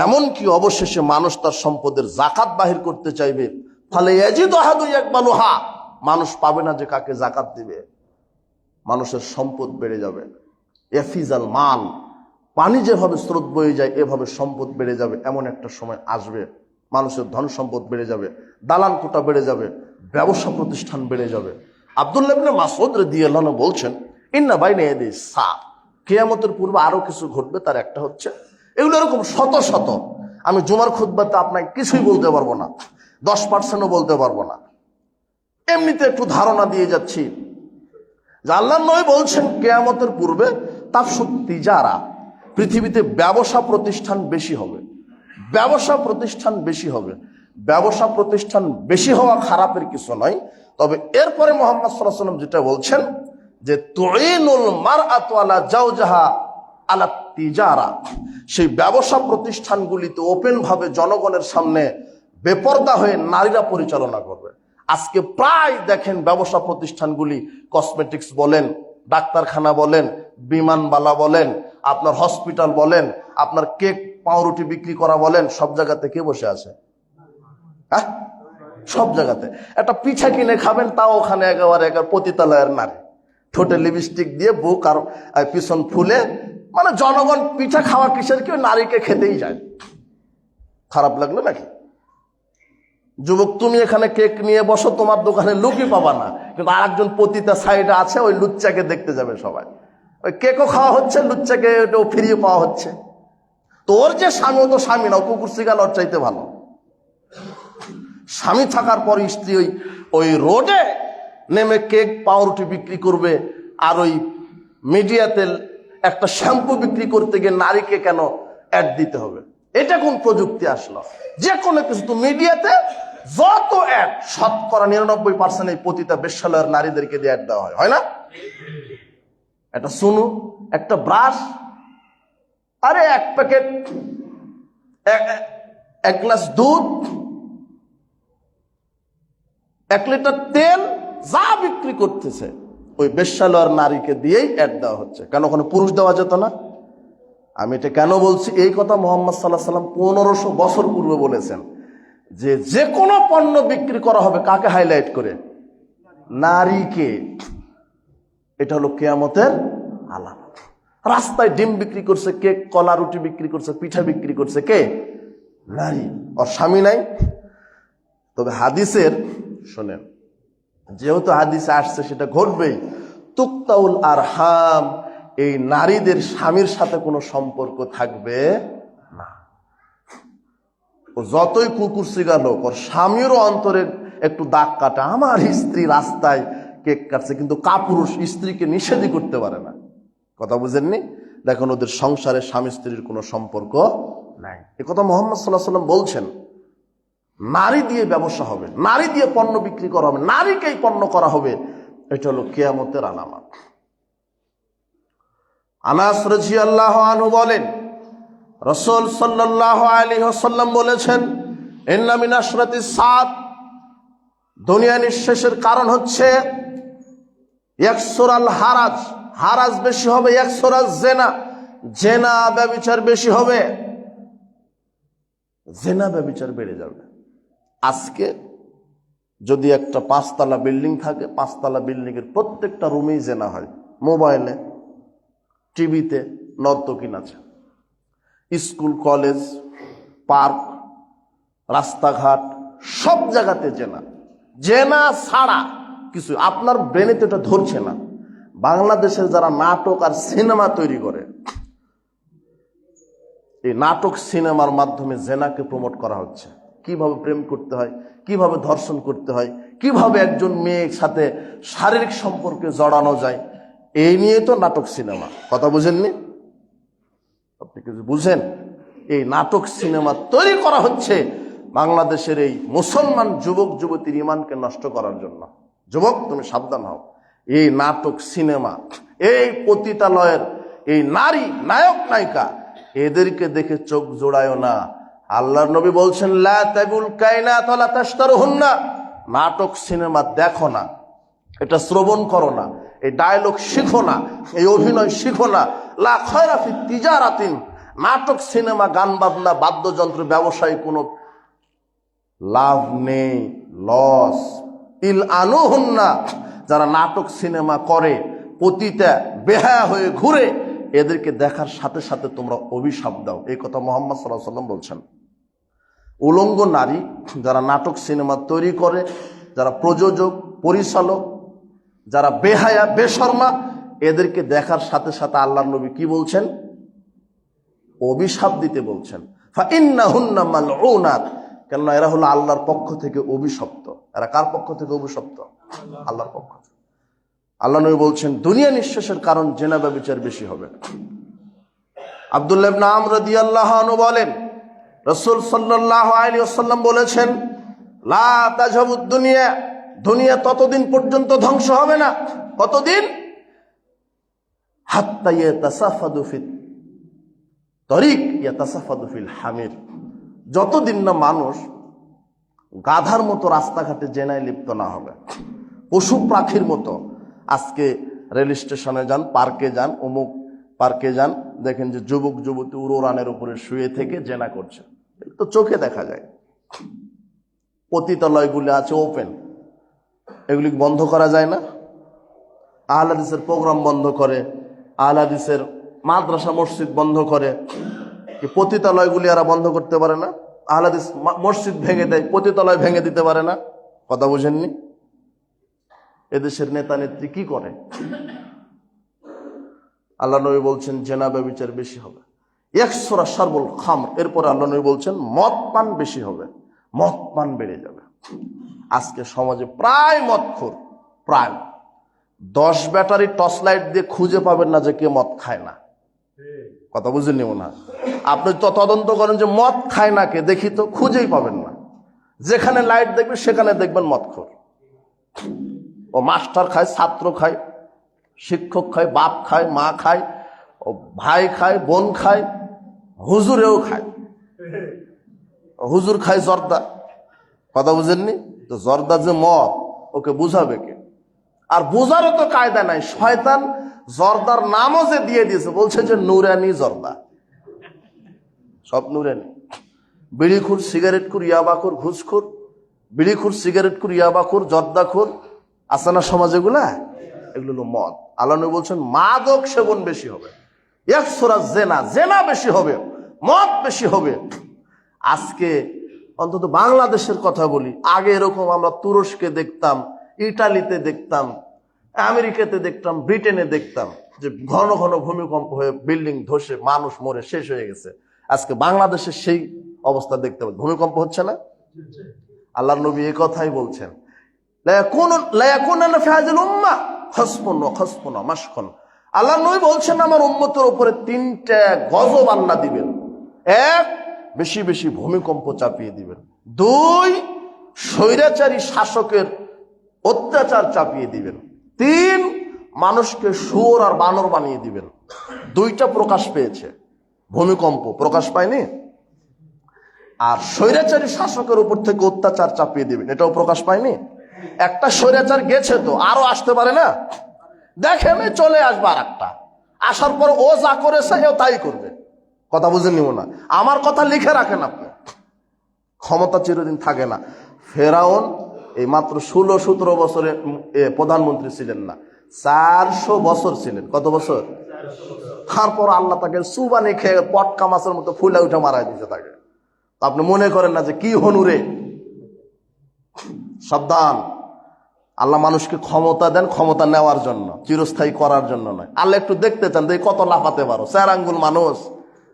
এমনকি অবশেষে মানুষ তার সম্পদের যাকাত বাহির করতে চাইবে। ফলে ইয়াজিদু আহাদু ইয়াকবালুহা, মানুষ পাবে না যে কাকে যাকাত দিবে। মানুষের সম্পদ বেড়ে যাবে। এফিজাল মাল, পানি যেভাবে স্রোত বয়ে যায় এভাবে সম্পদ বেড়ে যাবে। এমন একটা সময় আসবে মানুষের ধন সম্পদ বেড়ে যাবে, দালান কোটা বেড়ে যাবে, ব্যবসা প্রতিষ্ঠান বেড়ে যাবে। আব্দুল্লাহ ইবনে মাসউদ রাদিয়াল্লাহু আনহু বলছেন ইন্না বাইনা ইয়াদাইস সা, কিয়ামতের পূর্বে আরো কিছু ঘটবে। তার একটা হচ্ছে, এগুলো এরকম শত শত, আমি জুমার খুতবাতে আপনাকে কিছুই বলতে পারবো না, 10%ও বলতে পারবো না, এমনিতে একটু ধারণা দিয়ে যাচ্ছি যে আল্লাহর নবী বলছেন কিয়ামতের পূর্বে তাফসুত তিজারা, পৃথিবীতে ব্যবসা প্রতিষ্ঠান বেশি হবে, ব্যবসা প্রতিষ্ঠান বেশি হবে। ব্যবসা প্রতিষ্ঠান বেশি হওয়া খারাপের কিছু নয়, তবে এরপরে মুহাম্মদ সাল্লাল্লাহু আলাইহি ওয়াসাল্লাম যেটা বলছেন যে তুইনুল মারআতু আলা জাওজাহা আলা তিজারা, সেই ব্যবসা প্রতিষ্ঠানগুলিতে ওপেন ভাবে জনগণের সামনে বেপরদা হয়ে নারীরা পরিচালনা করবে। আজকে প্রায় দেখেন ব্যবসা প্রতিষ্ঠানগুলি, কসমেটিক্স বলেন, ডাক্তারখানা বলেন, বিমানবালা বলেন, আপনার হসপিটাল বলেন, আপনার কেক পাউরুটি বিক্রি করা বলেন, সব জায়গাতে কে বসে আছে? হ্যাঁ, সব জায়গাতে। একটা পিঠা কিনে খাবেন, তাও ওখানে একেবারে পতিতালয়ের নারী, ঠোঁটে লিপস্টিক দিয়ে বুক আর পিছন ফুলে, মানে জনগণ পিঠা খাওয়া কিসের কি, নারীকে খেতেই যায়। খারাপ লাগলো নাকি? যুবক তুমি এখানে কেক নিয়ে বসো, তোমার দোকানে লুকই পাবা না, কিন্তু আরেকজন পতিতা সাইডে আছে, ওই লুচ্চাকে দেখতে যাবে সবাই। ওই কেকও খাওয়া হচ্ছে, লুচ্চাকে ওটাও ফিরিয়ে পাওয়া হচ্ছে। তোর যে স্বামী, ও তো স্বামী না, কুকুর শিকার ওর চাইতে ভালো। স্বামী থাকার পর স্ত্রী ওই রোডে নেমে কেক পাউরুটি বিক্রি করবে, আর ওই মিডিয়াতে একটা শ্যাম্পু বিক্রি করতে গিয়ে নারীকে কেন অ্যাড দিতে হবে? এটা কোন প্রযুক্তি আসলো? যে কোনো কিছু তো মিডিয়াতে যত অ্যাড, শতকরা 99% এই পতিতা বেশ্যালয়ের নারীদেরকে দিয়ে অ্যাড দেওয়া হয় না? একটা সুনু, একটা ব্রাশ, আরে এক প্যাকেট, এক গ্লাস দুধ, 1 লিটার তেল, যা বিক্রি করতেছে ওই বেশ্যালয়ের নারীকে দিয়েই অ্যাড দেওয়া হচ্ছে। কেন ওখানে পুরুষ দেওয়া যেত না? আমি এটা কেন বলছি? এই কথা মুহাম্মদ সাল্লাল্লাহু আলাইহি ওয়াসাল্লাম 1500 বছর পূর্বে বলেছেন যে যে কোনো পণ্য বিক্রি করা হবে কাকে হাইলাইট করে? নারীকে। এটা হলো কিয়ামতের আলামত। রাস্তায় ডিম বিক্রি করছে কে? কলা রুটি বিক্রি করছে, পিঠা বিক্রি করছে কে? নারী। ওর স্বামী নাই। তবে হাদিসের শোনেন, যেহেতু হাদিসে আসছে সেটা ঘটবেই। তুকতাউল আরহাম, এই নারীদের স্বামীর সাথে কোনো সম্পর্ক থাকবে না। ও যতই কুকুরসিগা লোক, ওর স্বামীরও অন্তরে একটু দাগ কাটা। আমার স্ত্রী রাস্তায় কেক কাটছে, কিন্তু কাপুরুষ স্ত্রীকে নিষেধই করতে পারে না। কথা বুঝেননি? দেখুন, ওদের সংসারে স্বামী স্ত্রীর কোনো সম্পর্ক নাই। এ কথা মুহাম্মদ সাল্লাল্লাহু আলাইহি ওয়াসাল্লাম বলছেন। নারী দিয়ে ব্যবসা হবে, নারী দিয়ে পণ্য বিক্রি করা হবে, নারীকেই পণ্য করা হবে। এটা হলো কিয়ামতের আলামত। আনাস রাদিয়াল্লাহু আনহু বলেন, রাসূল সাল্লাল্লাহু আলাইহি ওয়াসাল্লাম বলেছেন, ইন্না মিন আশরাতিস সাআত, দুনিয়া নিঃশেষের কারণ হচ্ছে ইয়াকসুরাল হারাজ, হারাজ বেশি হবে, ইয়াকসুরাজ জিনা, জিনা ব্যভিচার বেশি হবে, জিনা ব্যভিচার বেড়ে যাবে। আজকে যদি একটা 5 তলা বিল্ডিং থাকে, 5 তলা বিল্ডিং এর প্রত্যেকটা রুমেই জিনা হয়। মোবাইলে, টিভিতে নর্তকী নাচে, স্কুল কলেজ পার্ক রাস্তাঘাট সব জায়গাতে জেনা। জেনা ছাড়া কিছু আপনার ব্রেনেতে এটা ধরছে না। বাংলাদেশের যারা নাটক আর সিনেমা তৈরি করে, এই নাটক সিনেমার মাধ্যমে জেনাকে প্রমোট করা হচ্ছে। কিভাবে প্রেম করতে হয়, কিভাবে ধর্ষণ করতে হয়, কিভাবে একজন মেয়ের সাথে শারীরিক সম্পর্কে জড়ানো যায়, এই নিয়ে তো নাটক সিনেমা। কথা বুঝেননি? আপনি কিছু বুঝেন? এই নাটক সিনেমা তৈরি করা হচ্ছে বাংলাদেশের এই মুসলমান যুবক যুবতীর ইমানকে নষ্ট করার জন্য। যুবক, তুমি সাবধান হও। এই নাটক সিনেমা, এই পতিতালয়ের এই নারী নায়ক নায়িকা, এদেরকে দেখে চোখ জোড়ায় না। আল্লাহর নবী বলছেন, লা তাবিল কায়নাত ওয়া লা তাশতারুহুন্না, নাটক সিনেমা দেখো না, এটা শ্রবণ করো না, এই ডায়লগ শিখো না, এই অভিনয় শিখো না। লা খায়রা ফি তিজারাতিন, নাটক সিনেমা গান বাজনা বাদ্যযন্ত্র ব্যবসায়ী কোনো লাভ নেই, লস। ইল আনুহুন্না, যারা নাটক সিনেমা করে পতিতা বেহায়া হয়ে ঘুরে, এদেরকে দেখার সাথে সাথে তোমরা অভিশাপ দাও। এই কথা মুহাম্মদ সাল্লাল্লাহু আলাইহি ওয়াসাল্লাম বলছেন। উলঙ্গ নারী যারা নাটক সিনেমা তৈরি করে, যারা প্রযোজক পরিচালক, যারা বেহায়া বেশরমা, এদেরকে দেখার সাথে সাথে আল্লাহর নবী কি বলছেন? অভিশাপ দিতে বলছেন। ফা ইন্নাহুন্না মালউনাত, কেননা এরা হলো আল্লাহর পক্ষ থেকে অভিশপ্ত। এরা কার পক্ষ থেকে অভিশপ্ত? আল্লাহর পক্ষ থেকে। আল্লাহ নবী বলছেন দুনিয়া নিঃশেষের কারণ জিনা ব্যভিচার বেশি হবে। আব্দুল্লাহ ইবনে আমর রাদিয়াল্লাহু আনহু বলেন, রাসূল সাল্লাল্লাহু আলাইহি ওয়াসাল্লাম বলেছেন, লা তাযহাবুদ দুনিয়া, দুনিয়া ততদিন পর্যন্ত ধ্বংস হবে না। কতদিন? হাত্তা ইয়াতাসাফাদু ফিত তরিক ইয়াতাসাফাদু ফিল হামির, যতদিন না মানুষ গাধার মতো রাস্তাঘাটে জেনায় লিপ্ত না হবে, পশু পাখির মতো। আজকে রেল স্টেশনে যান, পার্কে যান, অমুক পার্কে যান, দেখেন যে যুবক যুবতী উড়োরানের উপরে শুয়ে থেকে জেনা করছে। তো চোখে দেখা যায়। পতিতালয়গুলি আছে ওপেন, এগুলি বন্ধ করা যায় না? আহলে হাদিসের প্রোগ্রাম বন্ধ করে, আহলে হাদিসের মাদ্রাসা মসজিদ বন্ধ করে, কি পতিতালয়গুলি এরা বন্ধ করতে পারে না? আহলে হাদিস মসজিদ ভেঙে দেয়, পতিতালয় ভেঙে দিতে পারে না? কথা বুঝেননি? এদেশের নেতা নেত্রী কি করে? আল্লাহ নবী বলছেন জেনা ব্যভিচার বেশি হবে। ইয়াকসুরা শারবুল খামর, এরপরে আল্লাহ নবী বলছেন মদ পান বেশি হবে, মদ পান বেড়ে যাবে। আজকে সমাজে প্রায় মদখোর, প্রায় 10 ব্যাটারি টর্চ লাইট দিয়ে খুঁজে পাবেন না যে কে মদ খায় না। কথা বুঝেনি না? আপনি তো তদন্ত করেন যে মদ খায় না কে, দেখি তো, খুঁজেই পাবেন না। যেখানে লাইট দেখবেন সেখানে দেখবেন মদখোর। ও মাস্টার খায়, ছাত্র খায়, শিক্ষক খায়, বাপ খায়, মা খায়, ও ভাই খায়, বোন খায়, হুজুরেও খায়। হুজুর খায় জর্দা। কথা বুঝেননি তো? জর্দা যে মদ, ওকে বুঝাবে কে? আর বোঝারও তো কায়দা নাই। শয়তান জর্দার নামও যে দিয়ে দিয়েছে, বলছে যে নুরানি জর্দা, সব নুরানি। বিড়িখুর, সিগারেটখুর, ইয়াবাখুর, ঘুষখুর, বিড়িখুর, সিগারেটখুর, ইয়াবাখুর, জর্দাখুর আছে না সমাজে, এগুলো হলো মদ। আল্লাহ নবী বলছেন মাদক সেবন বেশি হবে, একসরা জেনা, জেনা বেশি হবে, মদ বেশি হবে। আজকে অন্তত বাংলাদেশের কথা বলি, আগে এরকম আমরা তুরস্কে দেখতাম, ইটালিতে দেখতাম, আমেরিকাতে দেখতাম, ব্রিটেনে দেখতাম যে ঘন ঘন ভূমিকম্প হয়ে বিল্ডিং ধসে মানুষ মরে শেষ হয়ে গেছে। আজকে বাংলাদেশের সেই অবস্থা দেখতে পাই, ভূমিকম্প হচ্ছে না। আল্লাহর নবী এই কথাই বলছেন, আল্লাহর নবী বলছেন আমার উম্মতের উপরে 3টা গজব আল্লাহ দিবেন। 1, বেশি বেশি ভূমিকম্প চাপিয়ে দিবেন। 2, স্বৈরাচারী শাসকের অত্যাচার চাপিয়ে দিবেন। 3, মানুষকে শুয়োর আর বানর বানিয়ে দিবেন। 2টা প্রকাশ পেয়েছে, ভূমিকম্প প্রকাশ পায়নি, আর স্বৈরাচারী শাসকের উপর থেকে অত্যাচার চাপিয়ে দিবেন, এটাও প্রকাশ পায়নি। একটা স্বৈরাচার গেছে তো, আরো আসতে পারে না? দেখেন চলে আসবে আর একটা, আসার পর ও যা করেছে এও তাই করবে। কথা বুঝে নিব না, আমার কথা লিখে রাখেন আপনি। ক্ষমতা চিরদিন থাকে না। ফেরাউন এই মাত্র 16-17 বছরে প্রধানমন্ত্রী ছিলেন না, 400 বছর ছিলেন। কত বছর? তারপর আল্লাহ তাকে সুবানি খেয়ে পটকা মাছের মতো ফুলে উঠে মারাই দিতে থাকে। আপনি মনে করেন না যে কি হনুরে? সাবধান, আল্লাহ মানুষকে ক্ষমতা দেন ক্ষমতা নেওয়ার জন্য, চিরস্থায়ী করার জন্য নয়। আল্লাহ একটু দেখতে চান যে কত লাফাতে পারো। 4 আঙ্গুল মানুষ,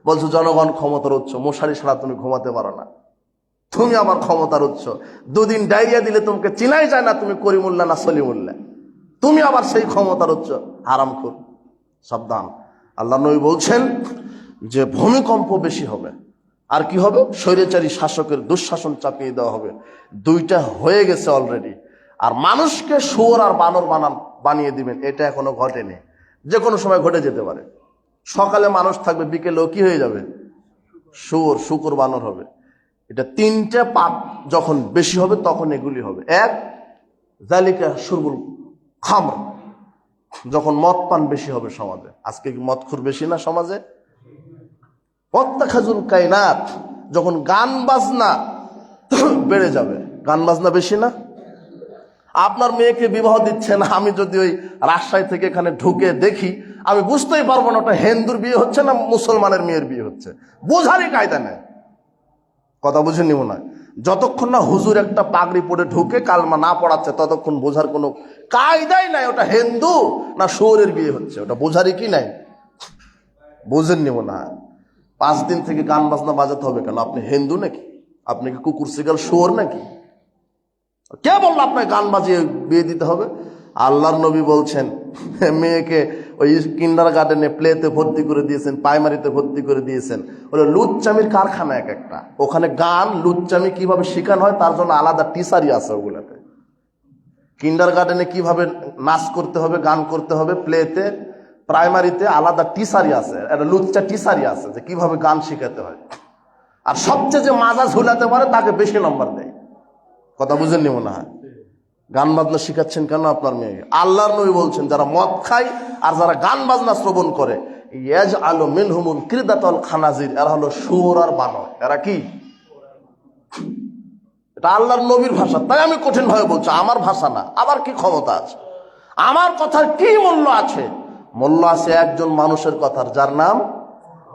বলছো জনগণ ক্ষমতার উৎস, মশারি ছাড়া তুমি ঘুমাতে পারো না, তুমি আমার ক্ষমতার উৎস। 2 দিন ডায়রিয়া দিলে তোমাকে চিনাই যায় না তুমি করিমুল্লাহ না সলিমুল্লাহ, তুমি আবার সেই ক্ষমতার উৎস। হারামখোর, সাবধান। আল্লাহ নবী বলছেন যে ভূমিকম্প বেশি হবে, আর কি হবে? স্বৈরাচারী শাসকের দুঃশাসন চাপিয়ে দেওয়া হবে। 2টা হয়ে গেছে অলরেডি। আর মানুষকে শুয়োর আর বানর বানিয়ে দিবেন, এটা এখনো ঘটেনি, যে কোনো সময় ঘটে যেতে পারে। সকালে মানুষ থাকবে, বিকেলেও কি হয়ে যাবে? শুয়োর, শুকর, বানর হবে। এটা 3টা পাপ যখন বেশি হবে তখন এগুলি হবে। 1, জালিকা শুরবুল খামর, যখন মদ পান বেশি হবে সমাজে। আজকে কি মদখোর বেশি না সমাজে? ওয়াত্তাখাজুল কায়নাত, যখন গান বাজনা বেড়ে যাবে। গান বাজনা বেশি না? আপনার মেয়েকে বিবাহ দিচ্ছেন, আমি যদি ওই রাজশাহী থেকে এখানে ঢুকে দেখি, আমি বুঝতেই পারবো না ওটা হিন্দুর বিয়ে হচ্ছে না মুসলমানের মেয়ের বিয়ে হচ্ছে। বোঝারই কায়দা নেই। কথা বুঝে নিব না। যতক্ষণ না হুজুর একটা পাগড়ি পরে ঢুকে কালমা না পড়াচ্ছে, ততক্ষণ বোঝার কোনো কায়দাই নাই ওটা হিন্দু না শুয়োরের বিয়ে হচ্ছে, ওটা বোঝারই কি নাই। বুঝেন নিব না। 5 দিন থেকে গান বাজনা বাজাতে হবে কেন? আপনি হিন্দু নাকি? আপনি কি কুকুর শিকার শুয়োর নাকি? কে বললো আপনাকে গান বাজিয়ে বিয়ে দিতে হবে? আল্লাহর নবী বলছেন মেয়েকে ওই কিন্ডারগার্টেনে, প্লেতে ভর্তি করে দিয়েছেন, প্রাইমারিতে ভর্তি করে দিয়েছেন, ওটা লুচ্চামির কারখানা এক একটা। ওখানে গান লুচ্চামি কিভাবে শেখানো হয় তার জন্য আলাদা টিচারই আছে ওগুলাতে। কিন্ডারগার্টেনে কিভাবে নাচ করতে হবে, গান করতে হবে, প্লেতে, প্রাইমারিতে আলাদা টিচারই আছে, একটা লুচ্চা টিচারই আছে যে কিভাবে গান শেখাতে হয়। আর সবচেয়ে যে মাজা ঝুলাতে পারে তাকে বেশি নম্বর দেয়। কথা বুঝেন নি মনে হয়? গান বাজনা শিখাচ্ছেন কেন আপনার মেয়েকে? আল্লাহর নবী বলছেন যারা মদ খায় আর যারা গান বাজনা শ্রবণ করে, ইয়াজআলু মিনহুমুল কিরদাতাল খানাজির, এরা হলো শুয়োর আর বানর। এরা কি? এটা আল্লাহর নবীর ভাষা, তাই আমি কঠিন ভাবে বলছি, আমার ভাষা না। আবার কি ক্ষমতা আছে? আমার কথার কি মূল্য আছে? মূল্য আছে একজন মানুষের কথার, যার নাম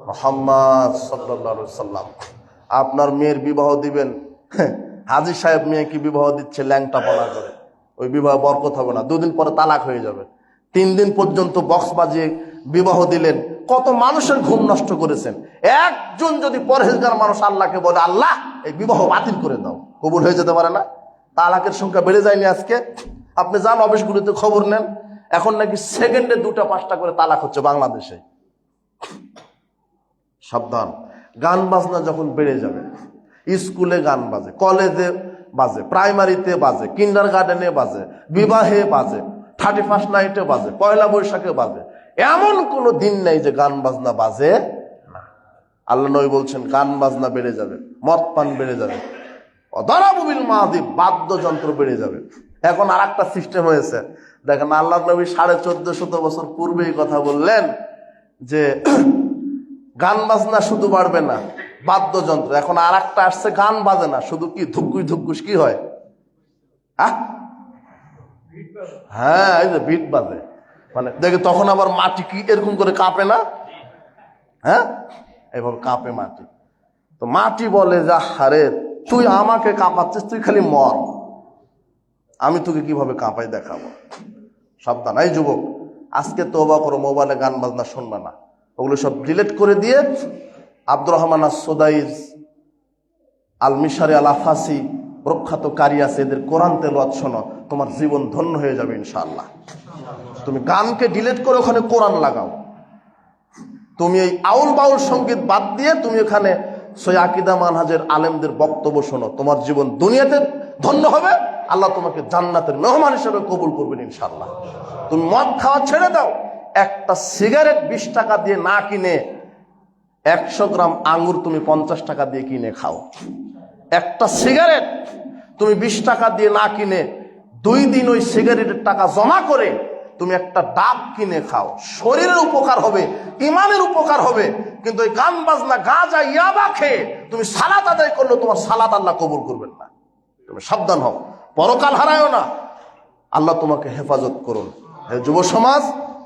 মুহাম্মদ সাল্লাল্লাহু আলাইহি সাল্লাম। আপনার মেয়ের বিবাহ দিবেন, হাজী সাহেব মেয়েকে বিবাহ দিচ্ছে ল্যাংটাপনা করে, ওই বিবাহ বরকত হবে না, 2 দিন পরে তালাক হয়ে যাবে। 3 দিন পর্যন্ত বক্স বাজিয়ে বিবাহ দিলেন, কত মানুষের ঘুম নষ্ট করেছেন। একজন যদি পরহেজগার মানুষ আল্লাহকে বলে আল্লাহ এই বিবাহ বাতিল করে দাও, কবুল হয়ে যেতে পারে না? তালাকের সংখ্যা বেড়ে যায়নি আজকে? আপনি যান অফিসগুলিতে খবর নেন, এখন নাকি সেকেন্ডে 2টা 5টা করে তালাক হচ্ছে বাংলাদেশে। সাবধান। গান বাজনা যখন বেড়ে যাবে, স্কুলে গান বাজে, কলেজে বাজে, প্রাইমারিতে বাজে, কিন্ডার গার্ডেনে বাজে, বিবাহে বাজে, 31st নাইটে বাজে, পয়লা বৈশাখে বাজে, এমন কোনো দিন নেই যে গান বাজনা বাজে না। আল্লাহ নবী বলছেন গান বাজনা বেড়ে যাবে, মদ পান বেড়ে যাবে, অদরাবুবিল মাযিব, বাদ্যযন্ত্র বেড়ে যাবে। এখন আর একটা সিস্টেম হয়েছে, দেখেন আল্লাহ নবী 1450 বছর পূর্বেই কথা বললেন যে গান বাজনা শুধু বাড়বে না, বাদ্যযন্ত্র। এখন আর একটা আসছে, গান বাজে না, শুধু কি ধুকুস ধুকুস কি হয়, হ্যাঁ এই যে বিট বাজে। মানে দেখে তখন আবার মাটি কি এরকম করে কাঁপে না, হ্যাঁ এইভাবে কাঁপে মাটি। তো মাটি বলে যে হারে তুই আমাকে কাঁপাচ্ছিস, তুই খালি মর, আমি তোকে কিভাবে কাঁপাই দেখাবো। সাবধান এই যুবক, আজকে তওবা করো, মোবাইলে গান বাজনা শুনবে না, ওগুলো সব ডিলিট করে দিয়ে আব্দুর রহমান আস-সুদাইস, আল মিশারি আল আফাসি, প্রখ্যাত কারি আছে, এদের কোরআন তেলাওয়াত শোনো, তোমার জীবন ধন্য হয়ে যাবে ইনশাআল্লাহ। তুমি গানকে ডিলিট করে ওখানে কোরআন লাগাও। তুমি এই আউল বাউল সঙ্গীত বাদ দিয়ে তুমি ওখানে সই আকীদা মানহাজের আলেমদের বক্তব্য শোনো, তোমার জীবন দুনিয়াতে ধন্য হবে, আল্লাহ তোমাকে জান্নাতের মেহমান হিসেবে কবুল করবেন ইনশাআল্লাহ। তুমি মদ খাওয়া ছেড়ে দাও, একটা সিগারেট 20 টাকা দিয়ে না কিনে 100 গ্রাম আঙ্গুর তুমি 50 টাকা দিয়ে কিনে খাও। একটা সিগারেট তুমি 20 টাকা দিয়ে না কিনে 2 দিন ওই সিগারেটের টাকা জমা করে তুমি একটা ডাব কিনে খাও। শরীরের উপকার হবে, ইমানের উপকার হবে। কিন্তু ওই গান বাজনা, গাঁজা, ইয়াবা খেয়ে তুমি সালাত আদায় করলে তোমার সালাত আল্লাহ কবুল করবেন না। তুমি সাবধান হও, পরকাল হারায়ও না, আল্লাহ তোমাকে হেফাজত করুন। হে যুব সমাজ,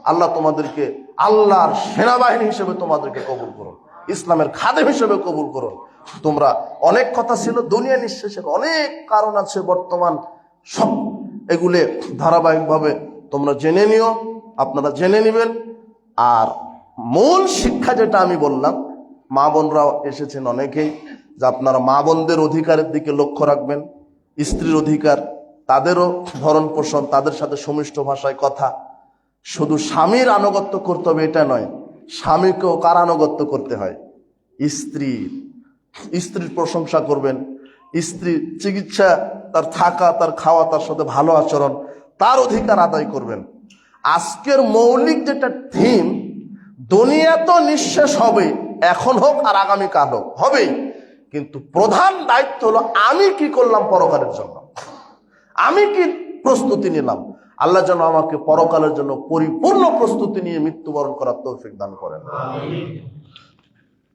আল্লাহ তোমাদেরকে আল্লাহর সেনাবাহিনী হিসেবে তোমাদেরকে কবুল করুন, ইসলামের খাদেম হিসেবে কবুল করুন। তোমরা অনেক কথা ছিল, দুনিয়া নিঃশেষের অনেক কারণ আছে বর্তমান, সব এগুলো ধারাবাহিকভাবে তোমরা জেনে নিও, আপনারা জেনে নেবেন। আর মূল শিক্ষা যেটা আমি বললাম, মা বোনরাও এসেছেন অনেকেই, যে আপনারা মা বোনদের অধিকারের দিকে লক্ষ্য রাখবেন, স্ত্রীর অধিকার, তাদেরও ভরণ পোষণ, তাদের সাথে সুমিষ্ট ভাষায় কথা। শুধু স্বামীর আনুগত্য করতে হবে এটা নয়, স্বামীকেও কার আনুগত্য করতে হয়, স্ত্রীর প্রশংসা করবেন, স্ত্রীর চিকিৎসা, তার থাকা, তার খাওয়া, তার সাথে ভালো আচরণ, তার অধিকার আদায় করবেন। আজকের মৌলিক যেটা থিম, দুনিয়া তো নিঃশেষ হবে, এখন হোক আর আগামীকাল হোক, হবেই, কিন্তু প্রধান দায়িত্ব হলো আমি কি করলাম পরকালের জন্য, আমি কি প্রস্তুতি নিলাম। আল্লাহ যেন আমাকে পরকালের জন্য পরিপূর্ণ প্রস্তুতি নিয়ে মৃত্যুবরণ করার তৌফিক দান করেন।